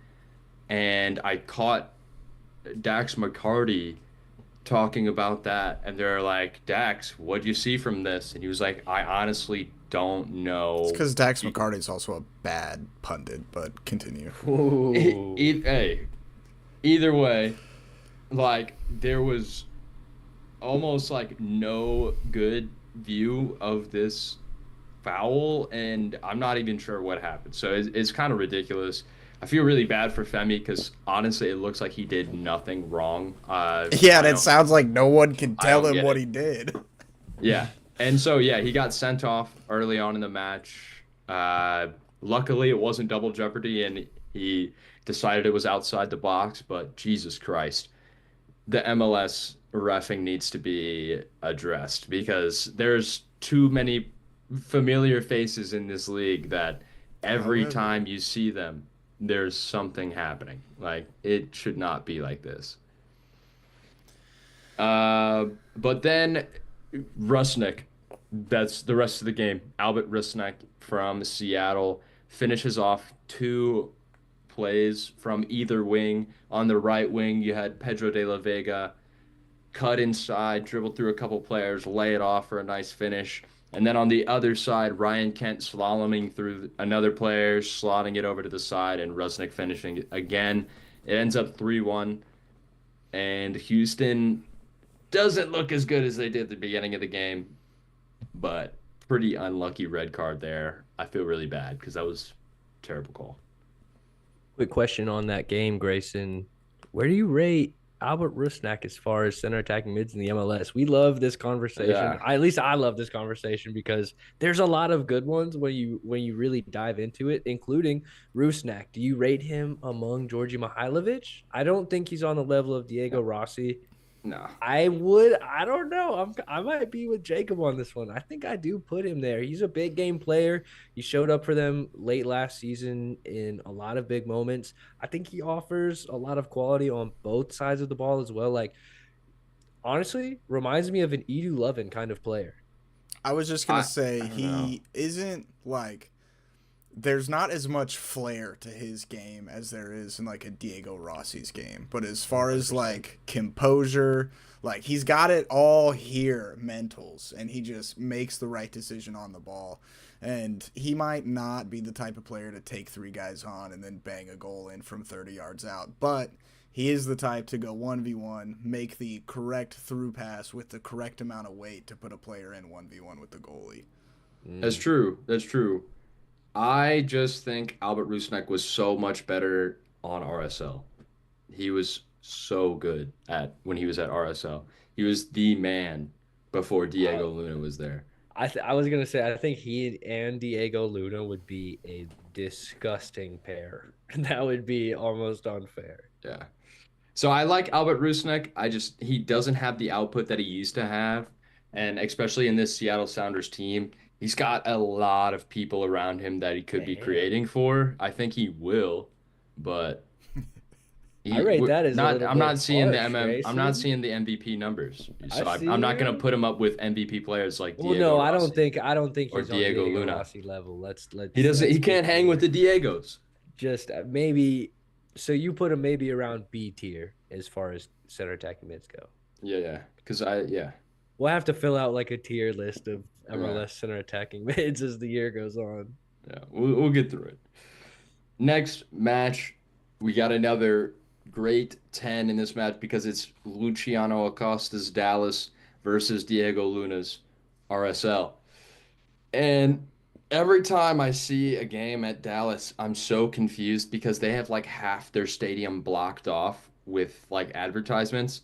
and I caught Dax McCarty talking about that and they're like, Dax, what'd you see from this? And he was like, I honestly don't know. It's because Dax McCarty is also a bad pundit, but continue. Ooh. Hey, either way, like there was almost like no good view of this foul, and I'm not even sure what happened. So it's kind of ridiculous. I feel really bad for Femi because honestly, it looks like he did nothing wrong. Yeah, I that don't, sounds like no one can I tell don't him get what it. he did. Yeah, and so yeah, he got sent off early on in the match. Luckily, it wasn't double jeopardy, and he decided it was outside the box. But Jesus Christ, the MLS reffing needs to be addressed because there's too many familiar faces in this league that every However, time you see them, there's something happening. Like it should not be like this. Uh, but then Rusnik. That's the rest of the game. Albert Rusnak from Seattle finishes off two plays from either wing. On the right wing, you had Pedro de la Vega cut inside, dribble through a couple players, lay it off for a nice finish. And then on the other side, Ryan Kent slaloming through another player, slotting it over to the side, and Rusnik finishing it again. It ends up 3-1, and Houston doesn't look as good as they did at the beginning of the game, but pretty unlucky red card there. I feel really bad because that was a terrible call. Quick question on that game, Grayson. Where do you rate Albert Rusnak as far as center attacking mids in the MLS? We love this conversation. Yeah. At least I love this conversation because there's a lot of good ones when you really dive into it, including Rusnak. Do you rate him among Georgi Mihailovic? I don't think he's on the level of Diego Rossi. No. I don't know. I might be with Jacob on this one. I think I do put him there. He's a big game player. He showed up for them late last season in a lot of big moments. I think he offers a lot of quality on both sides of the ball as well. Like, honestly, reminds me of an Edu Lovin kind of player. I was just gonna I say don't know. he isn't like there's not as much flair to his game as there is in like a Diego Rossi's game. But as far as 100%. like composure, like he's got it all here, mentals, and he just makes the right decision on the ball. And he might not be the type of player to take three guys on and then bang a goal in from 30 yards out, but he is the type to go 1v1, make the correct through pass with the correct amount of weight to put a player in 1v1 with the goalie. That's Mm. true. That's true. I just think Albert Rusnak was so much better on RSL. He was so good at when he was at RSL. He was the man before I, Diego Luna was there. I was gonna say I think he and Diego Luna would be a disgusting pair. That would be almost unfair. Yeah. So I like Albert Rusnak. He doesn't have the output that he used to have, and especially in this Seattle Sounders team, he's got a lot of people around him that he could be Damn. creating for. I think he will, but I rate that as a not. little I'm bit not seeing the harsh, MM. I'm not Grayson. seeing the MVP numbers. I So I'm see not gonna you. put him up with MVP players like Well, Diego no, Rossi I don't think or he's on Diego Diego Luna. Rossi level. He doesn't. Let's He be can't hang with the clear. Diegos. Just maybe. So you put him maybe around B tier as far as center attacking mids go. Yeah, yeah. Because I yeah We'll have to fill out like a tier list of yeah MLS center attacking mids as the year goes on. yeah. We'll get through it. Next match, we got another great 10 in this match because it's Luciano Acosta's Dallas versus Diego Luna's RSL. And every time I see a game at Dallas, I'm so confused because they have like half their stadium blocked off with like advertisements,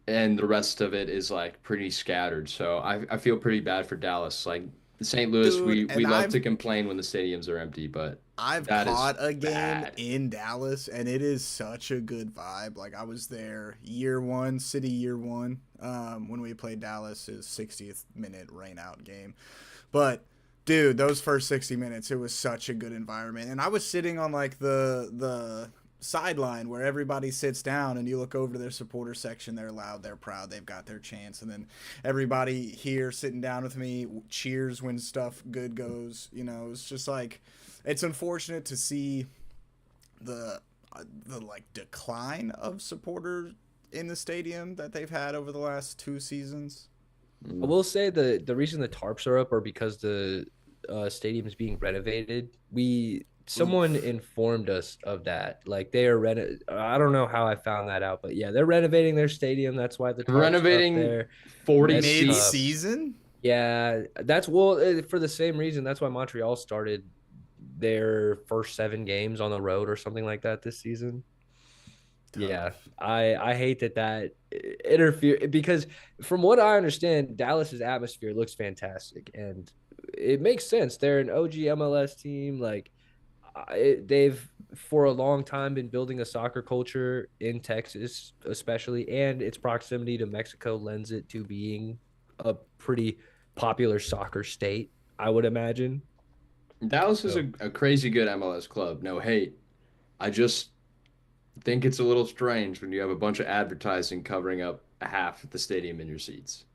and the rest of it is like pretty scattered. So I feel pretty bad for Dallas. Like St. Louis, Dude, we and love to complain when the stadiums are empty, but I've that is caught a game bad. in Dallas, and it is such a good vibe. Like I was there year one, city year one, when we played Dallas's 60th minute rain out game. But dude, those first 60 minutes, it was such a good environment. And I was sitting on like the sideline where everybody sits down and you look over to their supporter section. They're loud, they're proud, they've got their chance. And then everybody here sitting down with me cheers when stuff good goes. You know, it's just like it's unfortunate to see the the like decline of supporters in the stadium that they've had over the last two seasons. I Mm. will say the reason the tarps are up are because the stadium is being renovated. We someone Oof. informed us of that. Like they are I don't know how I found that out, but yeah, they're renovating their stadium. That's why the tarps are up Renovating there. 40 That's Mid tough. seats. season? Yeah, that's well for the same reason. That's why Montreal started their first 7 games on the road or something like that this season. Yeah, Tough. I hate that interfere because from what I understand, Dallas's atmosphere looks fantastic and it makes sense. They're an OG MLS team. Like they've for a long time been building a soccer culture in Texas, especially, and its proximity to Mexico lends it to being a pretty popular soccer state. I would imagine. Dallas is So a crazy good MLS club. No hate. I just think it's a little strange when you have a bunch of advertising covering up half the stadium in your seats.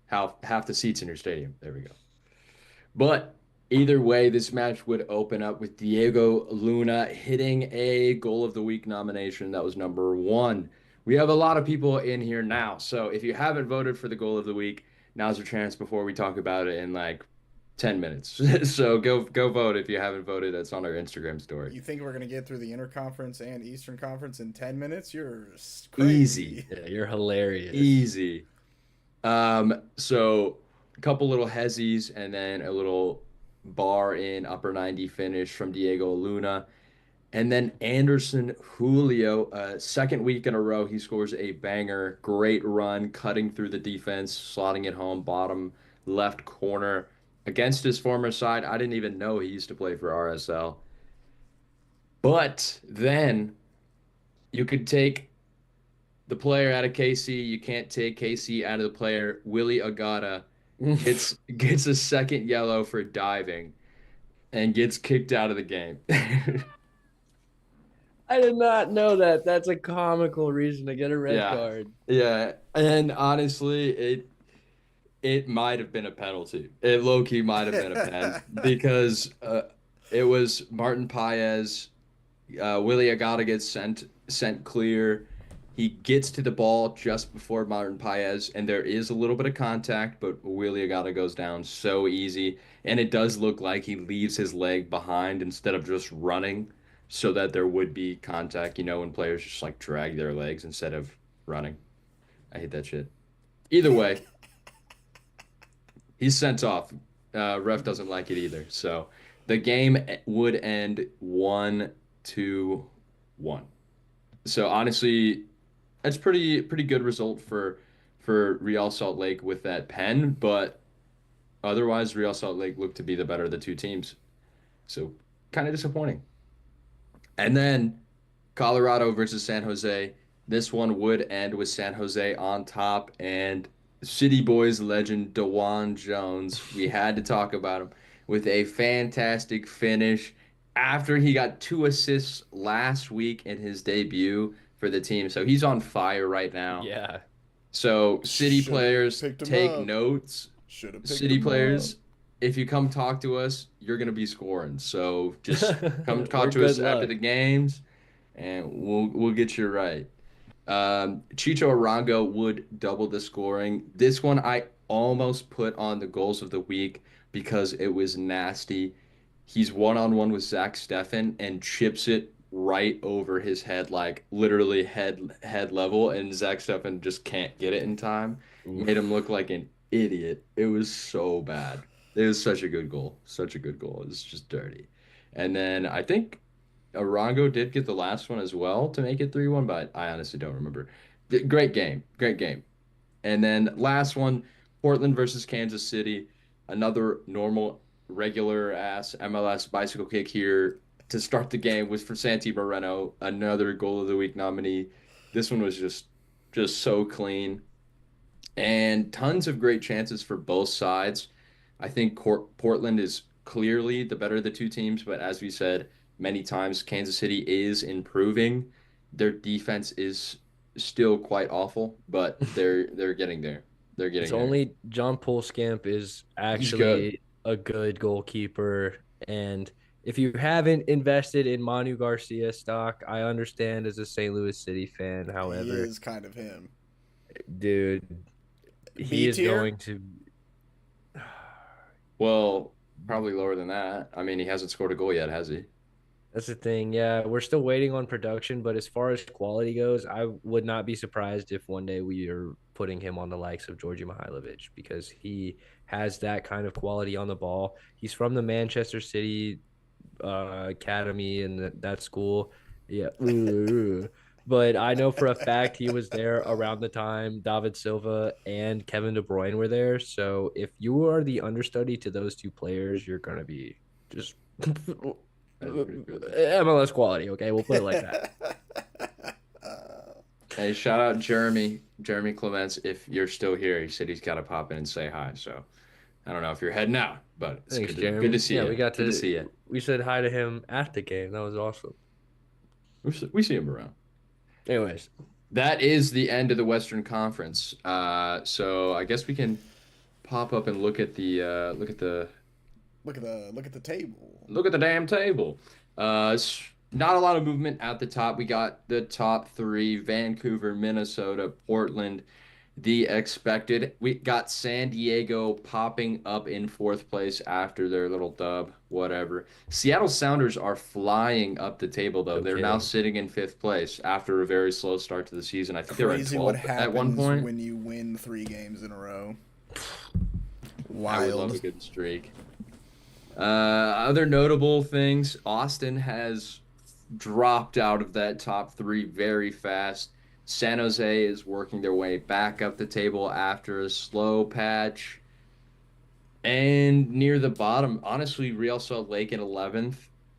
half the seats in your stadium. There we go. But either way, this match would open up with Diego Luna hitting a goal of the week nomination. That was number one. We have a lot of people in here now. So if you haven't voted for the goal of the week, now's your chance before we talk about it in like 10 minutes. So go vote if you haven't voted. That's on our Instagram story. You think we're gonna get through the Interconference and Eastern Conference in 10 minutes? You're Easy. crazy. Yeah, you're hilarious. Easy. So a couple little hezzies and then a little bar in upper 90 finish from Diego Luna. And then Anderson Julio, second week in a row, he scores a banger. Great run, cutting through the defense, slotting it home, bottom left corner against his former side. I didn't even know he used to play for RSL. But then you could take the player out of KC. You can't take KC out of the player. Willie Agata gets a second yellow for diving and gets kicked out of the game. I did not know that. That's a comical reason to get a red Yeah. card. Yeah. And honestly, it might have been a penalty. It low key might have been a pen because it was Martin Paez. Willie Agata gets sent clear. He gets to the ball just before Martin Paez, and there is a little bit of contact, but Willie Agata goes down so easy. And it does look like he leaves his leg behind instead of just running so that there would be contact, when players just like drag their legs instead of running. I hate that shit. Either way, he's sent off. Ref doesn't like it either. So the game would end 1-1. So honestly, that's pretty good result for Real Salt Lake with that pen, but otherwise Real Salt Lake looked to be the better of the two teams. So kind of disappointing. And then Colorado versus San Jose. This one would end with San Jose on top and City Boys legend DeJuan Jones. We had to talk about him with a fantastic finish after he got 2 assists last week in his debut for the team. So he's on fire right now. Yeah. So City Should have players picked him take up. notes. Should have picked City him up. players, if you come talk to us, you're gonna be scoring. So just come Or talk to good us after luck. the games, and we'll get you right. Chicho Arango would double the scoring. This one I almost put on the goals of the week because it was nasty. He's one-on-one with Zach Steffen and chips it right over his head, like literally head level, and Zach Steffen just can't get it in time. Made him Oof. look like an idiot. It was so bad. It was such a good goal. Such a good goal. It was just dirty. And then I think Arango did get the last one as well to make it 3-1, but I honestly don't remember. Great game. Great game. And then last one, Portland versus Kansas City. Another normal, regular ass MLS bicycle kick here to start the game was for Santi Moreno, another goal of the week nominee. This one was just so clean and tons of great chances for both sides. I think Portland is clearly the better of the two teams, but as we said many times, Kansas City is improving. Their defense is still quite awful, but they're getting there. They're It's getting there. only John Scamp is He's good. actually a good goalkeeper. And if you haven't invested in Manu Garcia stock, I understand as a St. Louis City fan. He However, is kind of him. dude, he B is tier. going to. Well, probably lower than that. I mean, he hasn't scored a goal yet, has he? That's the thing. Yeah, we're still waiting on production, but as far as quality goes, I would not be surprised if one day we are putting him on the likes of Georgi Mihailovic because he has that kind of quality on the ball. He's from the Manchester City academy and that school. Yeah. But I know for a fact he was there around the time David Silva and Kevin De Bruyne were there. So if you are the understudy to those two players, you're going to be just That's pretty crazy. MLS quality. Okay, we'll put it like that. Hey, shout out Jeremy Clements. If you're still here, he said he's got to pop in and say hi. So I don't know if you're heading out, but it's Thanks, good Jeremy. to see Yeah, you. we got Good to to see you. we said hi to him at the game. That was awesome. We see him around. Anyways, That is the end of the Western Conference. So I guess we can pop up and look at the Look at the table. look at the damn table. Not a lot of movement at the top. We got the top three: Vancouver, Minnesota, Portland. The expected. We got San Diego popping up in fourth place after their little dub, whatever. Seattle Sounders are flying up the table, though. No They're now kidding. sitting in fifth place after a very slow start to the season. I think they were at Crazy what 12th at one happens point. when you win 3 games in a row. I would love a Wild. good streak. Other notable things, Austin has dropped out of that top three very fast. San Jose is working their way back up the table after a slow patch. And near the bottom, honestly, Real Salt Lake in 11th.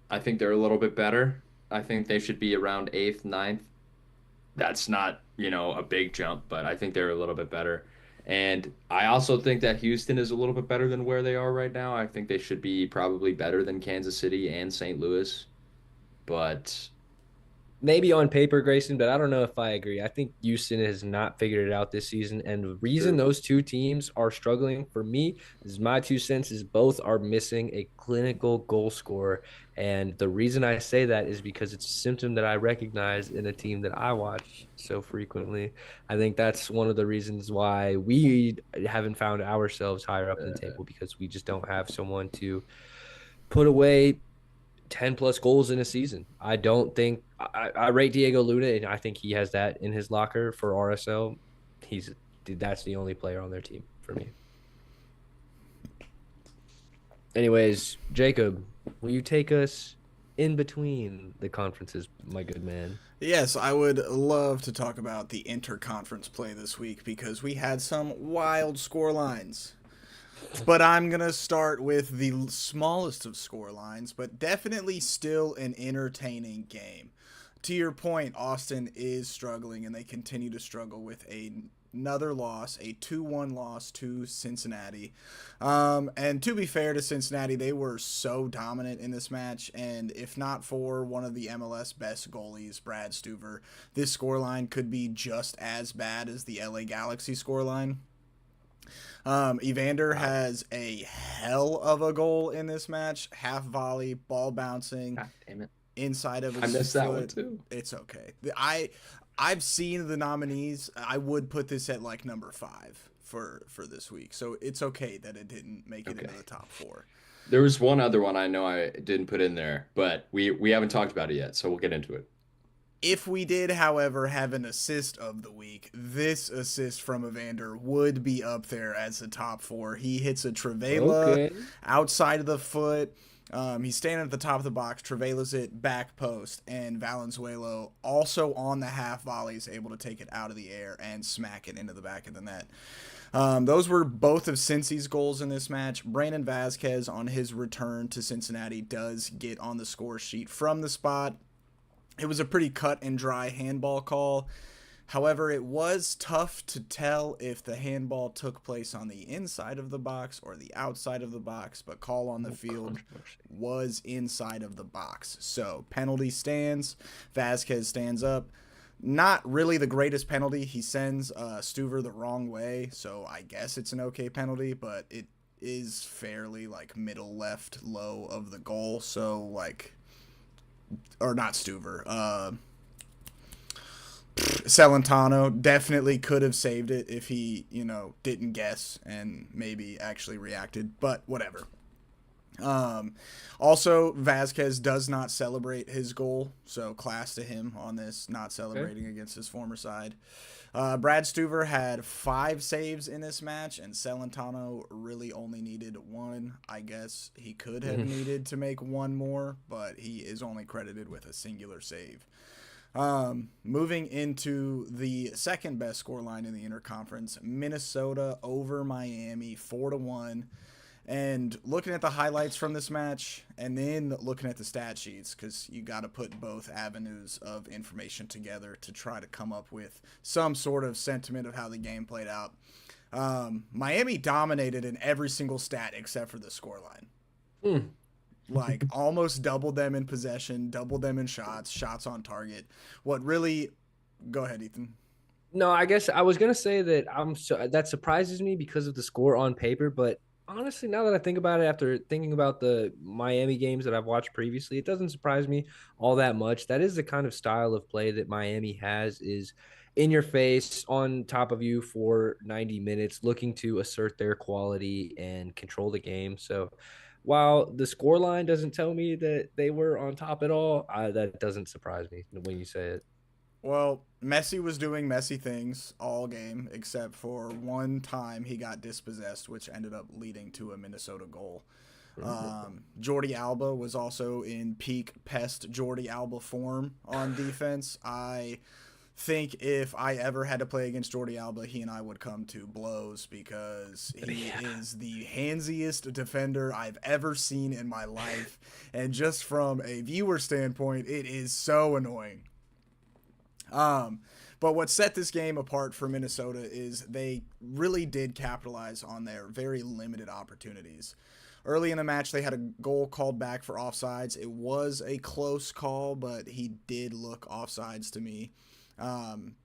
I think they're a little bit better. I think they should be around 8th, ninth. That's not, a big jump, but I think they're a little bit better. And I also think that Houston is a little bit better than where they are right now. I think they should be probably better than Kansas City and St. Louis. But Maybe on paper, Grayson, but I don't know if I agree. I think Houston has not figured it out this season. And the reason true. those two teams are struggling for me is my 2 cents is both are missing a clinical goal scorer. And the reason I say that is because it's a symptom that I recognize in a team that I watch so frequently. I think that's one of the reasons why we haven't found ourselves higher up in the table because we just don't have someone to put away 10 plus goals in a season. I don't think I rate Diego Luna and I think he has that in his locker for RSL. That's the only player on their team for me. Anyways, Jacob, will you take us in between the conferences, my good man? Yes, I would love to talk about the interconference play this week because we had some wild score lines. But I'm going to start with the smallest of score lines, but definitely still an entertaining game. To your point, Austin is struggling, and they continue to struggle with another loss, a 2-1 loss to Cincinnati. And to be fair to Cincinnati, they were so dominant in this match, and if not for one of the MLS best goalies, Brad Stuver, this scoreline could be just as bad as the LA Galaxy scoreline. Evander has a hell of a goal in this match. Half volley, ball bouncing God damn it. inside of his I missed foot. that one too. It's okay. I've seen the nominees. I would put this at like number 5 for this week. So it's okay that it didn't make it into the top 4. There was one other one I know I didn't put in there, but we haven't talked about it yet, so we'll get into it. If we did, however, have an assist of the week, this assist from Evander would be up there as the top 4. He hits a Trivela outside of the foot. He's standing at the top of the box. Trivela's it back post, and Valenzuela also on the half volley is able to take it out of the air and smack it into the back of the net. Those were both of Cincy's goals in this match. Brandon Vazquez on his return to Cincinnati does get on the score sheet from the spot. It was a pretty cut and dry handball call. However, it was tough to tell if the handball took place on the inside of the box or the outside of the box, but call on the field was inside of the box. So penalty stands. Vazquez stands up. Not really the greatest penalty. He sends Stuver the wrong way, so I guess it's an okay penalty, but it is fairly like middle left low of the goal. So like, or not Stuver. Celentano definitely could have saved it if he, didn't guess and maybe actually reacted, but whatever. Also, Vazquez does not celebrate his goal, so class to him on this, not celebrating against his former side. Brad Stuver had 5 saves in this match, and Celentano really only needed 1. I guess he could have needed to make 1 more, but he is only credited with a singular save. Moving into the second best scoreline in the interconference, Minnesota over Miami 4-1. And looking at the highlights from this match and then looking at the stat sheets, because you got to put both avenues of information together to try to come up with some sort of sentiment of how the game played out. Miami dominated in every single stat except for the scoreline. Like almost doubled them in possession, doubled them in shots on target. What really... Go ahead, Ethan. No, I guess I was gonna say that that surprises me because of the score on paper, but honestly, now that I think about it, after thinking about the Miami games that I've watched previously, it doesn't surprise me all that much. That is the kind of style of play that Miami has, is in your face, on top of you for 90 minutes, looking to assert their quality and control the game. So while the score line doesn't tell me that they were on top at all, that doesn't surprise me when you say it. Well, Messi was doing messy things all game, except for one time he got dispossessed, which ended up leading to a Minnesota goal. Jordi Alba was also in peak pest Jordi Alba form on defense. I think if I ever had to play against Jordi Alba, he and I would come to blows because he is the handsiest defender I've ever seen in my life. And just from a viewer standpoint, it is so annoying. But what set this game apart for Minnesota is they really did capitalize on their very limited opportunities. Early in the match, they had a goal called back for offsides. It was a close call, but he did look offsides to me.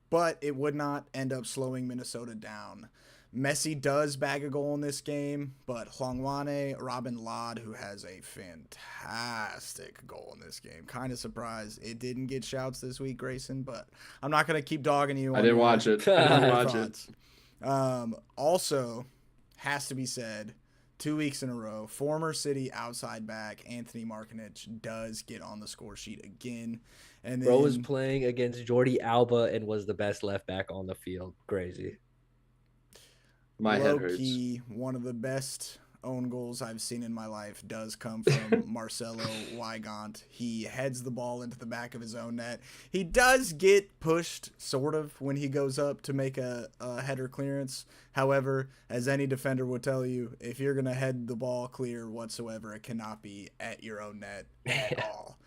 But it would not end up slowing Minnesota down. Messi does bag a goal in this game, but Hlongwane, Robin Lod, who has a fantastic goal in this game. Kind of surprised it didn't get shouts this week, Grayson, but I'm not going to keep dogging you. I didn't watch it. I didn't watch it. Also, has to be said, 2 weeks in a row, former City outside back Anthony Markinich does get on the score sheet again. And then, Bro was playing against Jordi Alba and was the best left back on the field. Crazy. My head hurts. Low-key, one of the best own goals I've seen in my life does come from Marcelo Weigand. He heads the ball into the back of his own net. He does get pushed, sort of, when he goes up to make a header clearance. However, as any defender would tell you, if you're going to head the ball clear whatsoever, it cannot be at your own net at all.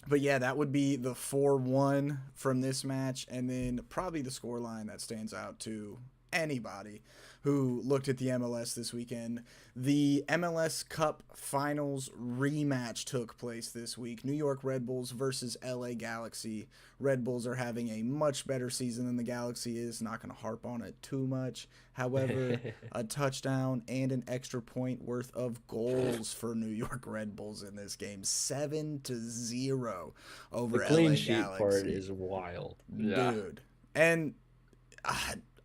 But yeah, that would be the 4-1 from this match. And then probably the scoreline that stands out to anybody who looked at the MLS this weekend. The MLS Cup Finals rematch took place this week. New York Red Bulls versus LA Galaxy. Red Bulls are having a much better season than the Galaxy is. Not going to harp on it too much. However, a touchdown and an extra point worth of goals for New York Red Bulls in this game. 7-0 over The clean LA sheet Galaxy. part is wild. Dude. And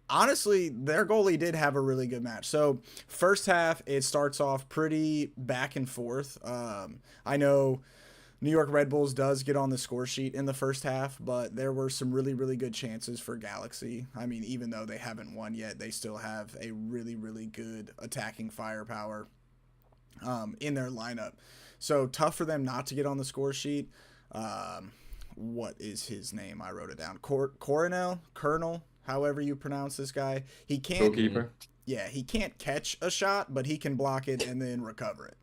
honestly, their goalie did have a really good match. So first half, it starts off pretty back and forth. I know New York Red Bulls does get on the score sheet in the first half, but there were some really, really good chances for Galaxy. I mean, even though they haven't won yet, they still have a really, really good attacking firepower in their lineup. So tough for them not to get on the score sheet. What is his name? I wrote it down. Colonel, however you pronounce this guy. He can't. Goalkeeper. Yeah, he can't catch a shot, but he can block it and then recover it.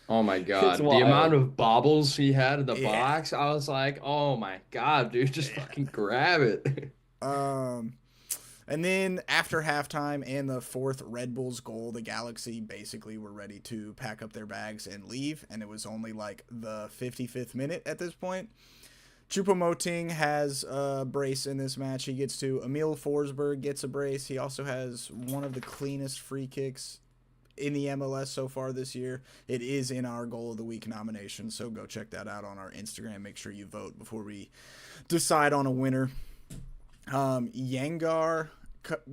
Oh my God. The wild. amount of bobbles he had in the Yeah. box, I was like, oh my God, dude, just fucking grab it. And then after halftime and the fourth Red Bulls goal, the Galaxy basically were ready to pack up their bags and leave, and it was only like the 55th minute at this point. Choupo-Moting has a brace in this match. He gets to. Emil Forsberg gets a brace. He also has one of the cleanest free kicks in the MLS so far this year. It is in our Goal of the Week nomination, so go check that out on our Instagram. Make sure you vote before we decide on a winner. Yangar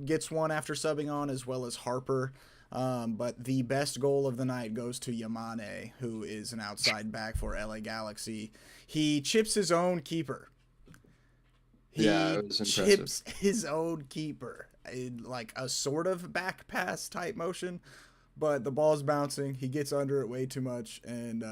gets one after subbing on, as well as Harper. But the best goal of the night goes to Yamane, who is an outside back for LA Galaxy. He chips his own keeper. Yeah, it was impressive. Chips his own keeper in like a sort of back pass type motion, but the ball's bouncing. He gets under it way too much, and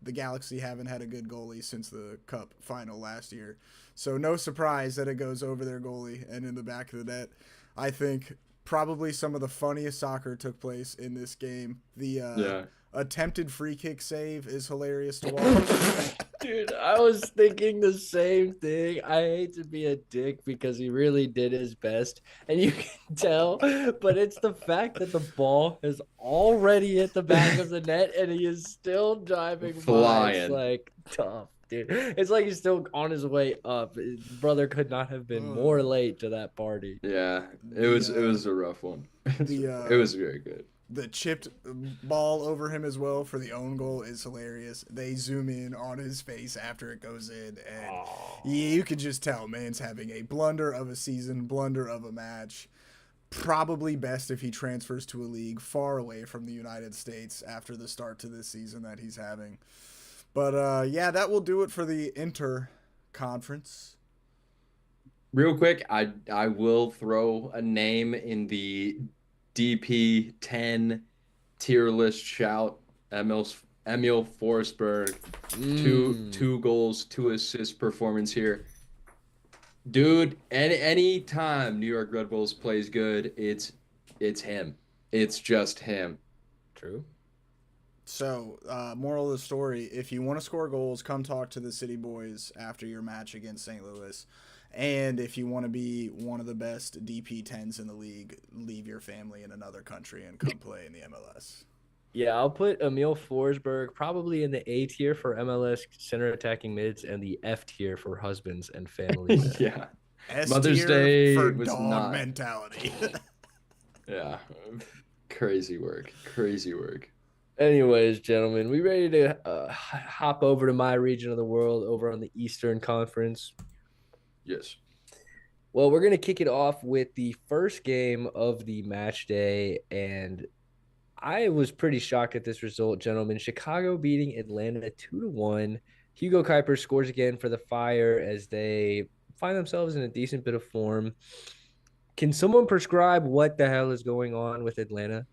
the Galaxy haven't had a good goalie since the Cup final last year. So no surprise that it goes over their goalie and in the back of the net. I think probably some of the funniest soccer took place in this game. The attempted free kick save is hilarious to watch. Dude, I was thinking the same thing. I hate to be a dick because he really did his best, and you can tell, but it's the fact that the ball is already at the back of the net and he is still diving Flying. by. It's like tough. Dude, it's like he's still on his way up. His brother could not have been more Uh, late to that party. Yeah, the it was a rough one. the It was very good. the chipped ball over him as well for the own goal is hilarious. They zoom in on his face after it goes in, and Oh, you could just tell man's having a blunder of a season, blunder of a match. Probably best if he transfers to a league far away from the United States after the start to this season that he's having. But yeah, that will do it for the inter conference. Real quick, I will throw a name in the DP 10 tier list shout. Emil Forsberg, mm, two goals, two assists performance here. Dude, any time New York Red Bulls plays good, it's him. It's just him. true. So, moral of the story: if you want to score goals, come talk to the City Boys after your match against St. Louis. And if you want to be one of the best DP10s in the league, leave your family in another country and come play in the MLS. Yeah, I'll put Emil Forsberg probably in the A tier for MLS center attacking mids and the F tier for husbands and family men. Yeah. S Mother's tier Day for was dog not. mentality. Yeah. Crazy work. Crazy work. Anyways, gentlemen, we ready to hop over to my region of the world over on the Eastern Conference? Yes. Well, we're going to kick it off with the first game of the match day. And I was pretty shocked at this result, gentlemen. Chicago beating Atlanta 2-1. Hugo Kuiper scores again for the Fire as they find themselves in a decent bit of form. Can someone prescribe what the hell is going on with Atlanta?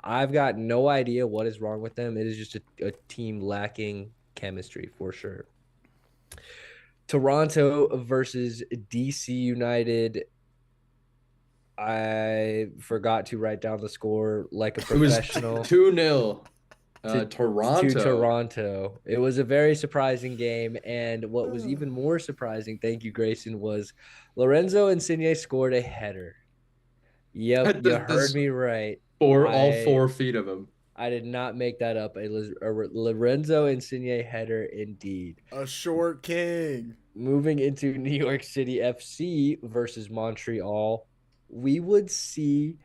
I've got no idea what is wrong with them. It is just a team lacking chemistry for sure. Toronto versus DC United. I forgot to write down the score like a It was professional 2-0. to Toronto. Toronto. It was a very surprising game, and what was even more surprising, thank you, Grayson, was Lorenzo Insigne scored a header. Yep, you heard This me right. for all I 4 feet of him. I did not make that up. A Lorenzo Insigne header indeed. A short king. Moving into New York City FC versus Montreal, we would see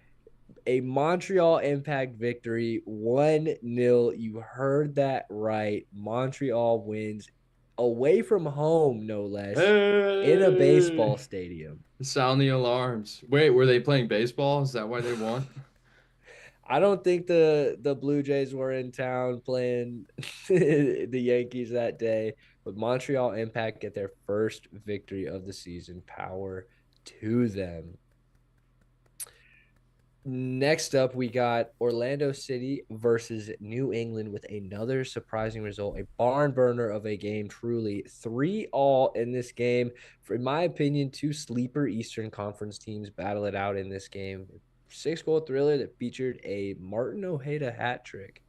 a Montreal Impact victory 1-0. You heard that right. Montreal wins away from home, no less, in a baseball Hey! stadium. Sound the alarms. Wait, were they playing baseball? Is that why they won? I don't think the Blue Jays were in town playing the Yankees that day, but Montreal Impact get their first victory of the season. Power to them. Next up, we got Orlando City versus New England with another surprising result, a barn burner of a game, truly 3-all in this game. For, in my opinion, two sleeper Eastern Conference teams battle it out in this game. 6-goal thriller that featured a Martin Ojeda hat trick.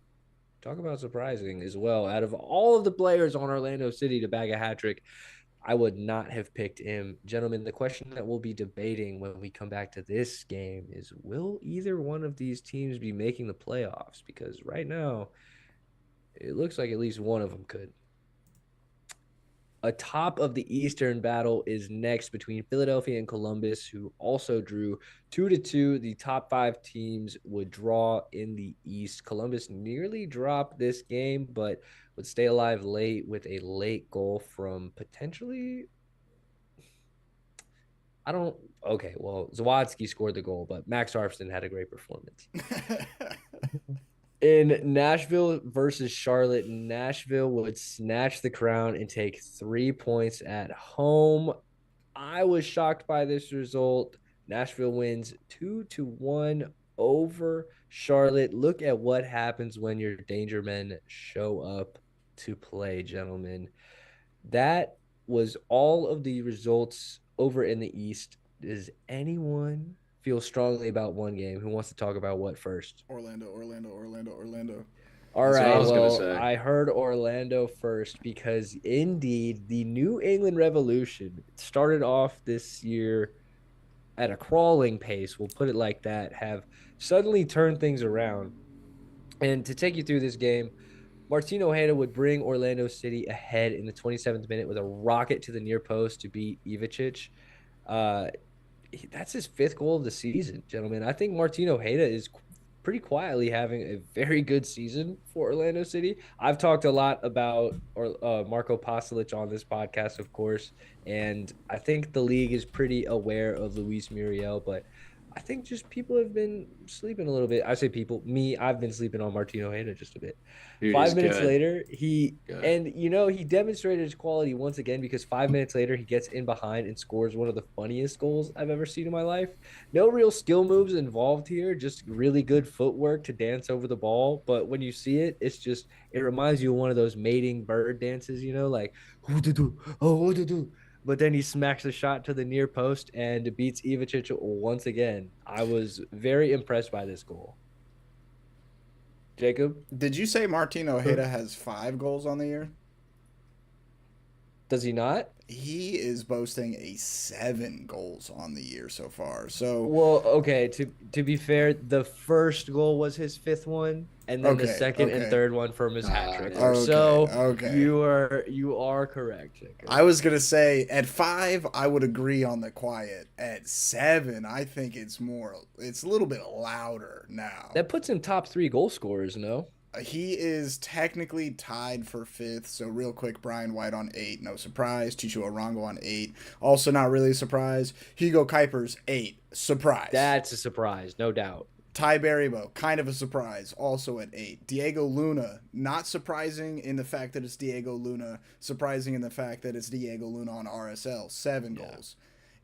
Talk about surprising as well. Out of all of the players on Orlando City to bag a hat trick, I would not have picked him. Gentlemen, the question that we'll be debating when we come back to this game is, will either one of these teams be making the playoffs? Because right now, it looks like at least one of them could. Atop of the Eastern battle is next between Philadelphia and Columbus, who also drew 2-2. The top five teams would draw in the East. Columbus nearly dropped this game, but would stay alive late with a late goal from potentially. I don't. Okay, well, Zawadzki scored the goal, but Max Arfston had a great performance. In Nashville versus Charlotte, Nashville would snatch the crown and take 3 points at home. I was shocked by this result. Nashville wins 2-1 over Charlotte. Look at what happens when your danger men show up to play, gentlemen. That was all of the results over in the East. Does anyone feel strongly about one game? Who wants to talk about what first? Orlando, Orlando, Orlando, Orlando. All That's what I right. was gonna Well, say. I heard Orlando first because indeed the New England Revolution started off this year at a crawling pace. We'll put it like that. Have suddenly turned things around. And to take you through this game, Martin Ojeda would bring Orlando City ahead in the 27th minute with a rocket to the near post to beat Ivicic. Uh, that's his fifth goal of the season, gentlemen. I think Martin Ojeda is pretty quietly having a very good season for Orlando City. I've talked a lot about Marco Pasalic on this podcast, of course, and I think the league is pretty aware of Luis Muriel, but I think just people have been sleeping a little bit. I say people, me, I've been sleeping on Martin Ojeda just a bit. Dude, he's 5 minutes good. later, he Good. and he demonstrated his quality once again because 5 minutes later he gets in behind and scores one of the funniest goals I've ever seen in my life. No real skill moves involved here, just really good footwork to dance over the ball. But when you see it, it reminds you of one of those mating bird dances, like who to do, oh who to do. But then he smacks a shot to the near post and beats Ivicic once again. I was very impressed by this goal. Jacob, Did you say Martin Huh? Ojeda has 5 goals on the year? Does he not? He is boasting a 7 goals on the year so far. So, Well, okay. To be fair, the first goal was his fifth one, and then the okay, second and okay, third one from his hat tricker. okay, So okay. you are correct, I Jacob. was gonna say at 5, I would agree on the quiet. At 7, I think it's more. It's a little bit louder now. That puts him top three goal scorers. No, He is technically tied for 5th. So real quick, Brian White on 8, no surprise. Chicho Arango on 8, also not really a surprise. Hugo Kuipers 8, surprise. that's a surprise, no doubt. Ty Berrybo, kind of a surprise, also at 8. Diego Luna, not surprising in the fact that it's Diego Luna, surprising in the fact that it's Diego Luna on RSL, 7 Yeah. goals.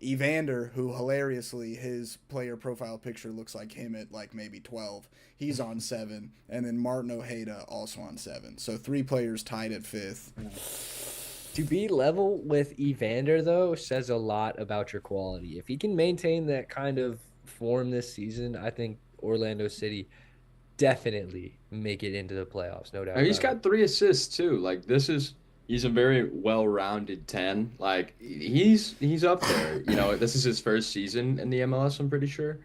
Evander, who hilariously, his player profile picture looks like him at like maybe 12. He's on 7. And then Martin Ojeda also on 7. So 3 players tied at 5th. To be level with Evander though says a lot about your quality. If he can maintain that kind of form this season, I think Orlando City definitely make it into the playoffs, no doubt And he's about it. got 3 assists too. Like he's a very well-rounded 10. Like he's up there. This is his first season in the MLS, I'm pretty sure.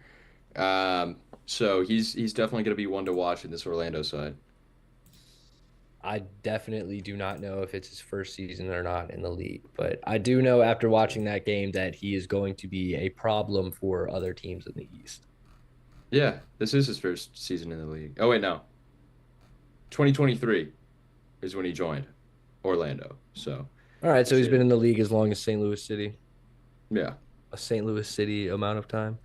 So he's definitely going to be one to watch in this Orlando side. I definitely do not know if it's his first season or not in the league, but I do know after watching that game that he is going to be a problem for other teams in the East. Yeah, this is his first season in the league. Oh wait, no. 2023 is when he joined Orlando. So All right, so this he's been is in the league as long as St. Louis City, yeah, a St. Louis City amount of time.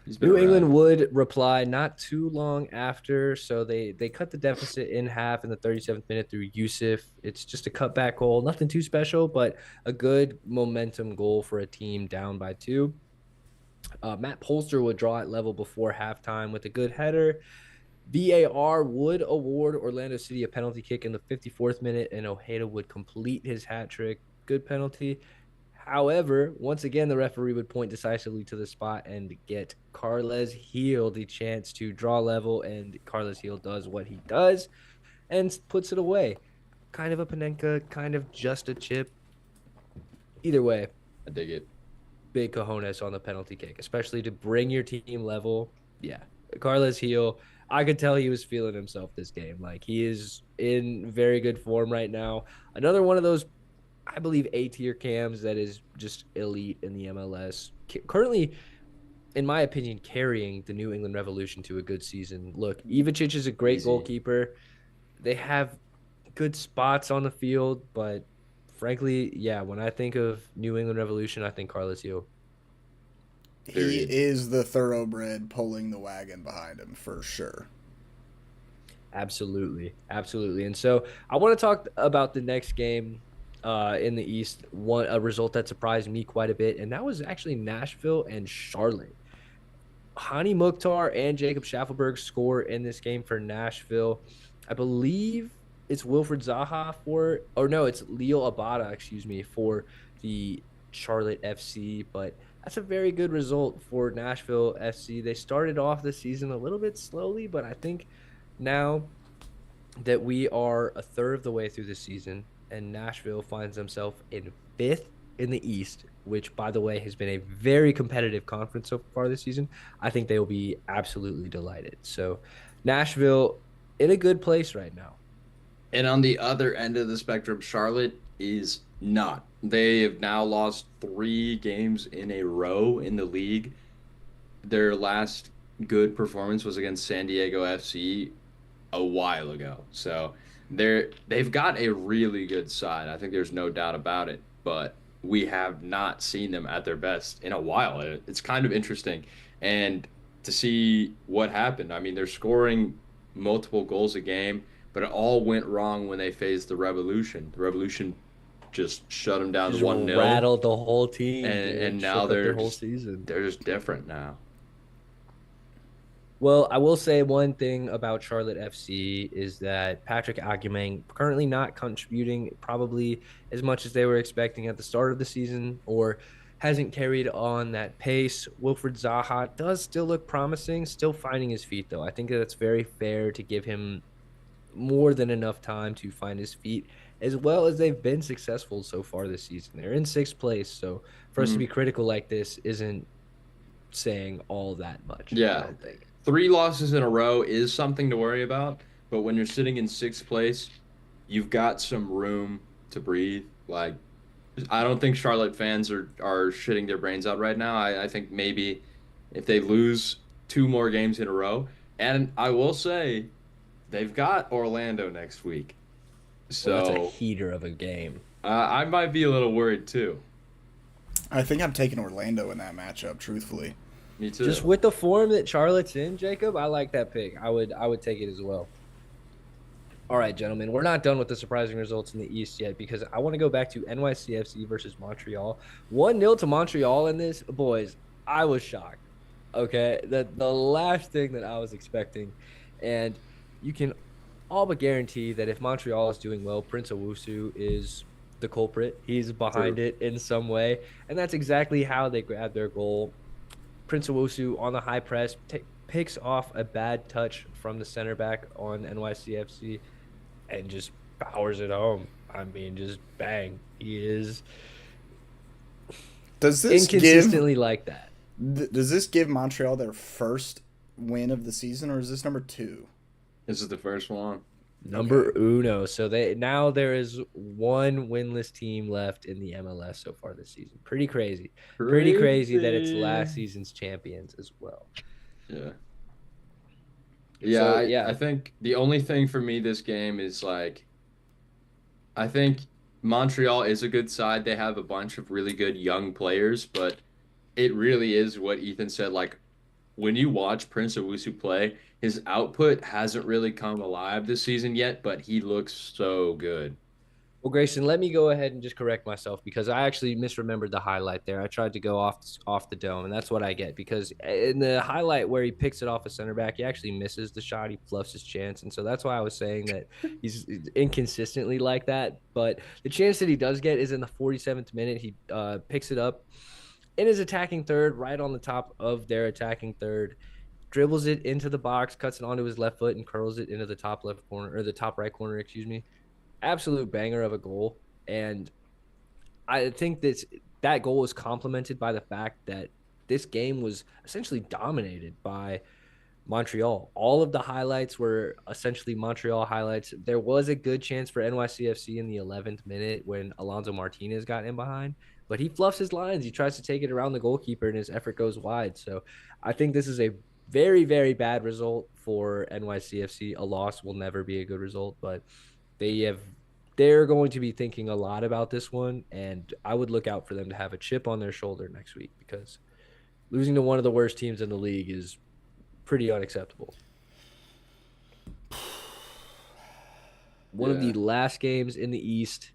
he's been New England around. would reply not too long after, so they cut the deficit in half in the 37th minute through Yusuf. It's just a cutback goal, nothing too special, but a good momentum goal for a team down by two. Matt Polster would draw at level before halftime with a good header. VAR would award Orlando City a penalty kick in the 54th minute, and Ojeda would complete his hat trick. Good penalty. However, once again, the referee would point decisively to the spot and get Carles Heel the chance to draw level, and Carles Heel does what he does and puts it away. Kind of a Panenka, kind of just a chip. Either way, I dig it. big cojones on the penalty kick, especially to bring your team level. Yeah, Carles Heel, I could tell he was feeling himself this game. Like he is in very good form right now. Another one of those, I believe, A-tier cams that is just elite in the MLS. Currently, in my opinion, carrying the New England Revolution to a good season. Look, Ivicic is a great Easy. goalkeeper. They have good spots on the field, but frankly, yeah, when I think of New England Revolution, I think Carlos Heel. He Period. is the thoroughbred pulling the wagon behind him for sure. Absolutely. Absolutely. And so I want to talk about the next game in the East, a result that surprised me quite a bit, and that was actually Nashville and Charlotte. Hani Mukhtar and Jacob Schaffelberg score in this game for Nashville. I believe it's Wilfred Zaha or no, it's Leo Abada, excuse me, for the Charlotte FC. But that's a very good result for Nashville FC. They started off the season a little bit slowly, but I think now that we are a third of the way through the season and Nashville finds themselves in fifth in the East, which, by the way, has been a very competitive conference so far this season, I think they will be absolutely delighted. So, Nashville in a good place right now. And on the other end of the spectrum, Charlotte is not. They have now lost 3 games in a row in the league. Their last good performance was against San Diego FC a while ago. So they've got a really good side. I think there's no doubt about it. But we have not seen them at their best in a while. It's kind of interesting. And to see what happened. I mean, they're scoring multiple goals a game, but it all went wrong when they faced the Revolution. The Revolution just shut them down Just 1-0, rattled the whole team, and dude. now Shook up their whole season. they're just different now. Well, I will say one thing about Charlotte FC is that Patrick Aguiman currently not contributing probably as much as they were expecting at the start of the season, or hasn't carried on that pace. Wilfred Zaha does still look promising, still finding his feet though. I think that's very fair to give him more than enough time to find his feet, as well as they've been successful so far this season. They're in sixth place, so for us to be Mhm. critical like this isn't saying all that much, I Yeah, don't think. 3 losses in a row is something to worry about, but when you're sitting in 6th place, you've got some room to breathe. Like, I don't think Charlotte fans are shitting their brains out right now. I think maybe if they lose 2 more games in a row, and I will say they've got Orlando next week, Well, that's a so heater of a game. I might be a little worried too. I think I'm taking Orlando in that matchup, truthfully. Me Just too. with the form that Charlotte's in, Jacob, I like that pick. I would take it as well. All right, gentlemen, we're not done with the surprising results in the East yet because I want to go back to NYCFC versus Montreal. 1-0 to Montreal in this. Boys, I was shocked. Okay, the last thing that I was expecting, and you can all but guarantee that if Montreal is doing well, Prince Owusu is the culprit. He's behind True. it in some way, and that's exactly how they grabbed their goal. Prince Owusu on the high press picks off a bad touch from the center back on NYCFC and just powers it home. I mean, just bang. He is Does this give inconsistently like that. does this give Montreal their first win of the season, or is this number two? This is the first one. Number uno. So there is one winless team left in the MLS so far this season. Pretty crazy. Pretty crazy that it's Crazy. last season's champions as well. Yeah. Yeah, So I yeah, think the only thing for me this game is like I think Montreal is a good side. They have a bunch of really good young players, but it really is what Ethan said. Like when you watch Prince Owusu play, his output hasn't really come alive this season yet, but he looks so good. well, Grayson, let me go ahead and just correct myself because I actually misremembered the highlight there. I tried to go off the dome, and that's what I get because in the highlight where he picks it off a center back, he actually misses the shot. He fluffs his chance, and so that's why I was saying that he's inconsistently like that. But the chance that he does get is in the 47th minute. He picks it up in his attacking third, right on the top of their attacking third, dribbles it into the box, cuts it onto his left foot, and curls it into the top left corner or the top right corner, excuse me. Absolute banger of a goal. And I think that goal was complemented by the fact that this game was essentially dominated by Montreal. All of the highlights were essentially Montreal highlights. There was a good chance for NYCFC in the 11th minute when Alonso Martinez got in behind, but he fluffs his lines. He tries to take it around the goalkeeper, and his effort goes wide. So I think this is a very, very bad result for NYCFC. A loss will never be a good result, but they have they're going to be thinking a lot about this one, and I would look out for them to have a chip on their shoulder next week because losing to one of the worst teams in the league is pretty unacceptable. One of the Yeah. last games in the East,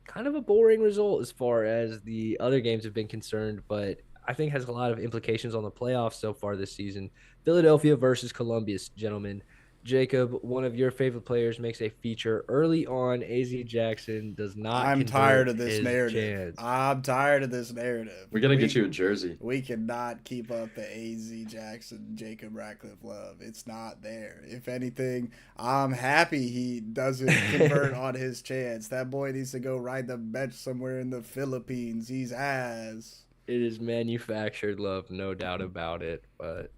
kind of a boring result as far as the other games have been concerned, but I think has a lot of implications on the playoffs so far this season. Philadelphia versus Columbus, gentlemen. Jacob, one of your favorite players, makes a feature early on. AZ Jackson does not I'm tired convert of this his narrative. chance. I'm tired of this narrative. We gotta get you a jersey. We cannot keep up the AZ Jackson Jacob Ratcliffe love. It's not there. If anything, I'm happy he doesn't convert on his chance. That boy needs to go ride the bench somewhere in the Philippines. He's ass. It is manufactured love, no doubt about it. But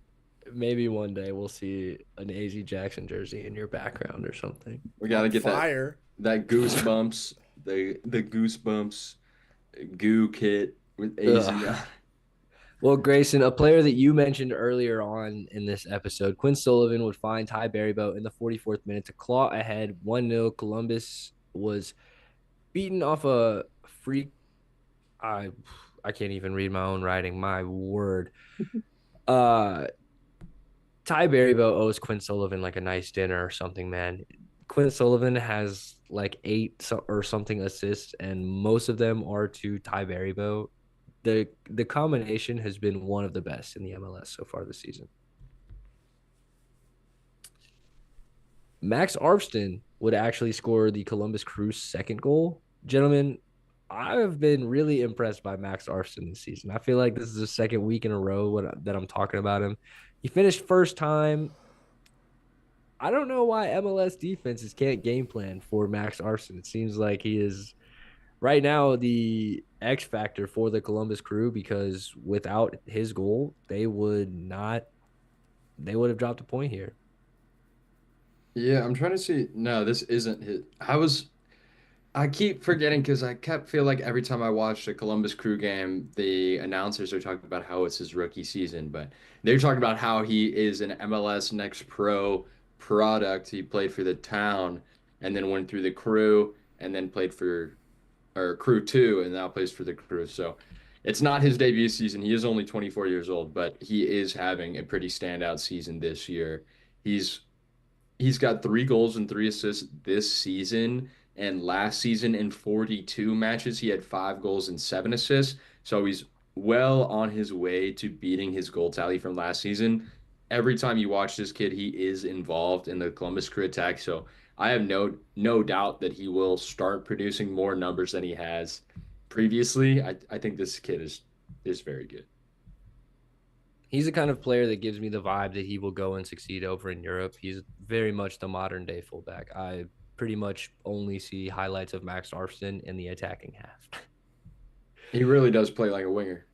maybe one day we'll see an AZ Jackson jersey in your background or something. We got to On get that fire. that goosebumps, the goosebumps goo kit with AZ Ugh. on. Well, Grayson, a player that you mentioned earlier on in this episode, Quinn Sullivan would find Ty Berryboat in the 44th minute to claw ahead 1-0. Columbus was beaten off a free. I I can't even read my own writing. My word. Uh, Ty Berryboat owes Quinn Sullivan like a nice dinner or something, man. Quinn Sullivan has like or something assists, and most of them are to Ty Berryboat. The combination has been one of the best in the MLS so far this season. Max Arfston would actually score the Columbus Crew's second goal. Gentlemen, I have been really impressed by Max Arfston this season. I feel like this is the second week in a row that I'm talking about him. He finished first time. I don't know why MLS defenses can't game plan for Max Arfston. It seems like he is right now the X factor for the Columbus Crew because without his goal, they would have dropped a point here. Yeah, I'm trying to see. No, this isn't his. I keep forgetting because I kept feel like every time I watched a Columbus Crew game, the announcers are talking about how it's his rookie season, but they're talking about how he is an MLS Next Pro product. He played for the Town and then went through the Crew and then played for or Crew 2 and now plays for the Crew. So it's not his debut season. He is only 24 years old, but he is having a pretty standout season this year. He's He's got 3 goals and 3 assists this season. And last season in 42 matches, he had 5 goals and 7 assists. So he's well on his way to beating his goal tally from last season. Every time you watch this kid, he is involved in the Columbus Crew attack. So I have no doubt that he will start producing more numbers than he has previously. I think this kid is very good. He's the kind of player that gives me the vibe that he will go and succeed over in Europe. He's very much the modern day fullback. I pretty much only see highlights of Max Arfston in the attacking half. He really does play like a winger.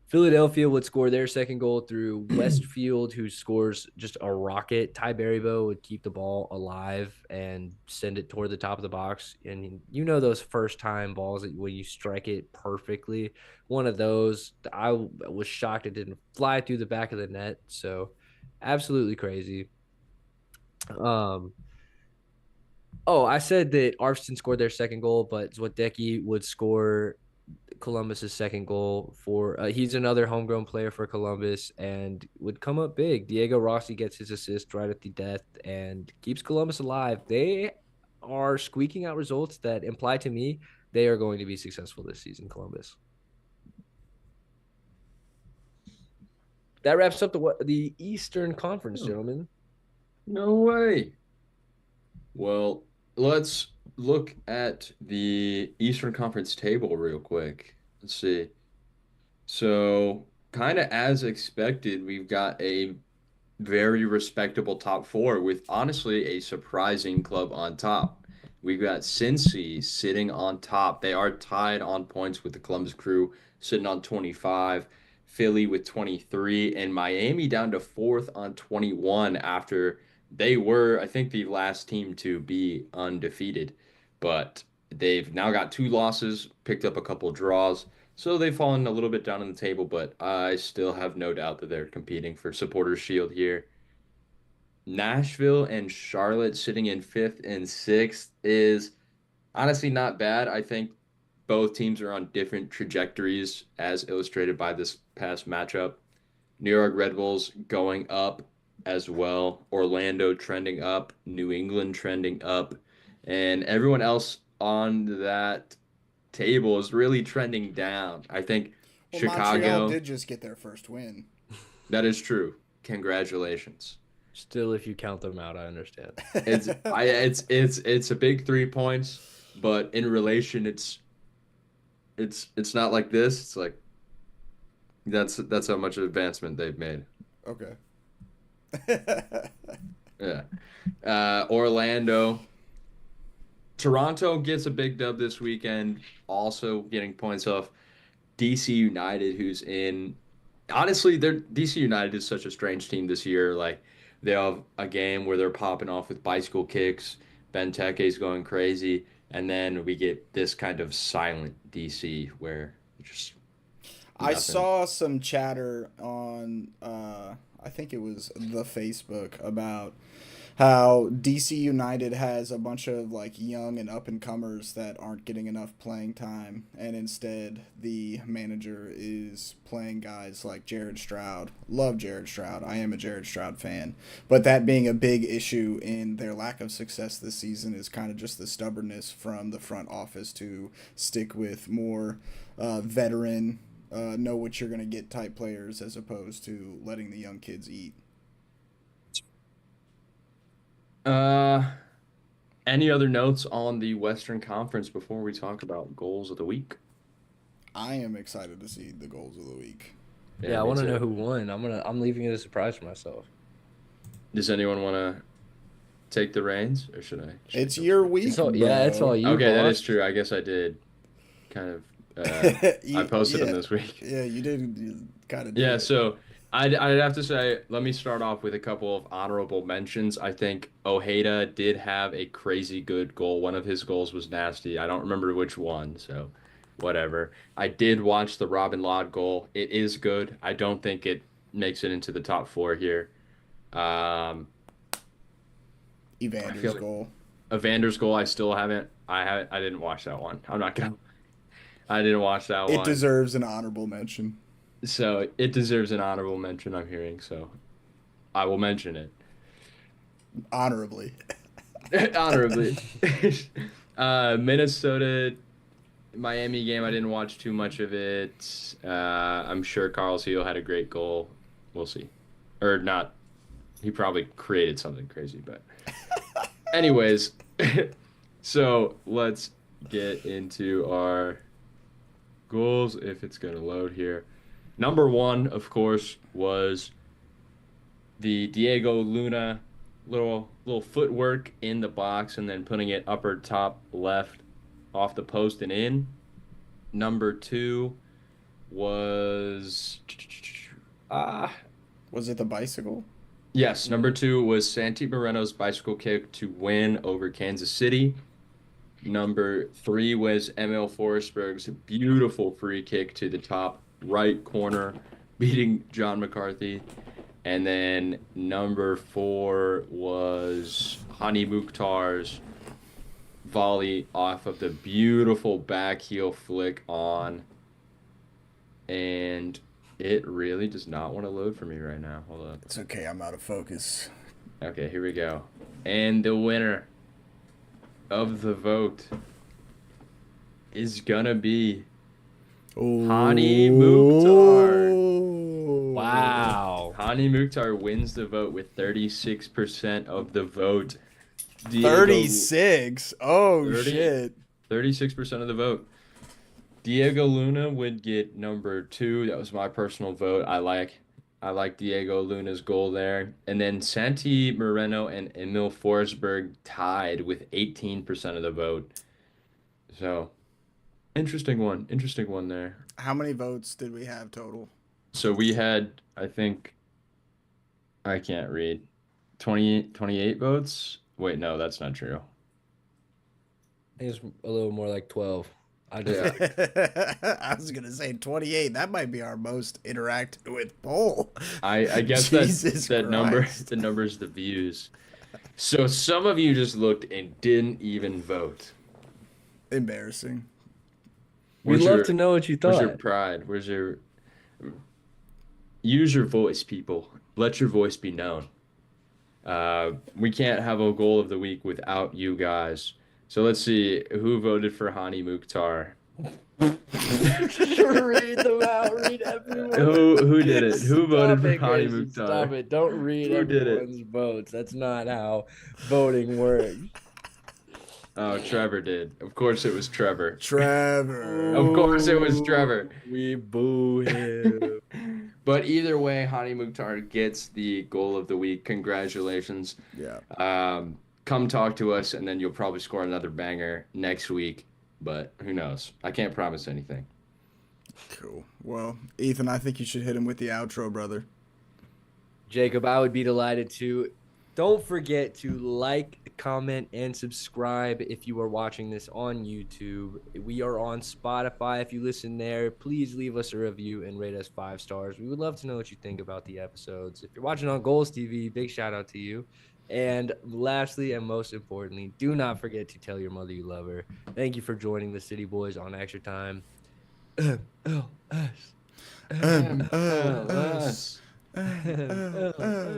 Philadelphia would score their second goal through Westfield, who scores just a rocket. Ty Berrybo would keep the ball alive and send it toward the top of the box. And you know those first time balls that when you strike it perfectly. One of those, I was shocked it didn't fly through the back of the net. So absolutely crazy. Um, oh, I said that Arfston scored their second goal, but Zwadecki would score Columbus's second goal for he's another homegrown player for Columbus and would come up big. Diego Rossi gets his assist right at the death and keeps Columbus alive. They are squeaking out results that imply to me they are going to be successful this season, Columbus. That wraps up the Eastern Conference, Oh, gentlemen. no way. Well, let's look at the Eastern Conference table real quick. Let's see. So, kind of as expected, we've got a very respectable top four with honestly a surprising club on top. We've got Cincy sitting on top. They are tied on points with the Columbus Crew, sitting on 25, Philly with 23, and Miami down to fourth on 21 after they were, I think, the last team to be undefeated. But they've now got 2 losses, picked up a couple draws. So they've fallen a little bit down on the table, but I still have no doubt that they're competing for Supporters Shield here. Nashville and Charlotte sitting in fifth and sixth is honestly not bad. I think both teams are on different trajectories, as illustrated by this past matchup. New York Red Bulls going up as well, Orlando trending up, New England trending up, and everyone else on that table is really trending down. I think Well, Montreal Chicago, did just get their first win. that is true. Congratulations. Still, if you count them out, I understand. It's a big 3 points, but in relation it's not like this. It's like that's how much advancement they've made. Okay. Yeah. Orlando. Toronto gets a big dub this weekend, also getting points off DC United, who's in honestly, they're DC United is such a strange team this year. Like they have a game where they're popping off with bicycle kicks, Benteke's going crazy, and then we get this kind of silent DC where just I nothing. saw some chatter on, I think it was the Facebook about how DC United has a bunch of like young and up and comers that aren't getting enough playing time, and instead the manager is playing guys like Jared Stroud. Love Jared Stroud. I am a Jared Stroud fan, but that being a big issue in their lack of success this season is kind of just the stubbornness from the front office to stick with more veteran, know what you're gonna get type players as opposed to letting the young kids eat. Uh, any other notes on the Western Conference before we talk about goals of the week? I am excited to see the goals of the week. Yeah, Yeah, I me want to know too. who won. I'm leaving it a surprise for myself. Does anyone want to take the reins, or should I It's go your first? week, It's all bro. you, Okay, that is boss. true. I guess I did kind of. I posted them Yeah, this week. yeah, you did. You kind of Yeah, did. so I'd have to say, let me start off with a couple of honorable mentions. I think Ojeda did have a crazy good goal. One of his goals was nasty. I don't remember which one, so whatever. I did watch the Robin Lod goal. It is good. I don't think it makes it into the top four here. Um, I Evander's feel like goal. Evander's goal, I didn't watch that one. I didn't watch that It one. deserves an honorable mention. So it deserves an honorable mention, I'm hearing, so I will mention it. Honorably. Honorably. Minnesota Miami game, I didn't watch too much of it. I'm sure Carl Seal had a great goal. We'll see. Or not. He probably created something crazy, but anyways, so let's get into our goals if it's gonna load here. Number one, of course, was the Diego Luna little footwork in the box and then putting it upper top left off the post and in. Number two was ah Was it the bicycle? yes, number Mhm. two was Santi Moreno's bicycle kick to win over Kansas City. Number three was Emil Forsberg's beautiful free kick to the top right corner, beating John McCarthy. And then number four was Hani Mukhtar's volley off of the beautiful back heel flick on. And it really does not want to load for me right now. Hold up. It's okay. I'm out of focus. Okay, here we go. And the winner of the vote is gonna be Hani Mukhtar. Oh. Wow. Hani Mukhtar wins the vote with 36% of the vote. Diego 36. Oh, 30, shit. 36% of the vote. Diego Luna would get number two. That was my personal vote. I like Diego Luna's goal there. And then Santi Moreno and Emil Forsberg tied with 18% of the vote. So interesting one. Interesting one there. How many votes did we have total? So we had, I think, I can't read. 28 votes? Wait, no, that's not true. I think it's a little more like 12. I just Yeah. I was gonna say 28. That might be our most interacted with poll. I guess Jesus that number Christ. the number's the views. So some of you just looked and didn't even vote. Embarrassing. we'd Where's love your to know what you where's your thought. pride? Use your voice, people. Let your voice be known. We can't have a goal of the week without you guys. So let's see who voted for Hani Mukhtar. Read them out. Read everyone. Who did it? Who voted Stop for it, Hani Grayson. Stop Mukhtar? it. Don't read Who did it? everyone's votes. That's not how voting works. Oh, Trevor did. Of course it was Trevor. Trevor. Of course it was Trevor. We boo him. But either way, Hani Mukhtar gets the goal of the week. Congratulations. Yeah. Come talk to us, and then you'll probably score another banger next week. But who knows? I can't promise anything. Cool. Well, Ethan, I think you should hit him with the outro, brother. Jacob, I would be delighted to. Don't forget to like, comment, and subscribe if you are watching this on YouTube. We are on Spotify. If you listen there, please leave us a review and rate us 5 stars. We would love to know what you think about the episodes. If you're watching on Goals TV, big shout out to you. And lastly, and most importantly, do not forget to tell your mother you love her. Thank you for joining the City Boys on Extra Time. MLS. MLS. MLS.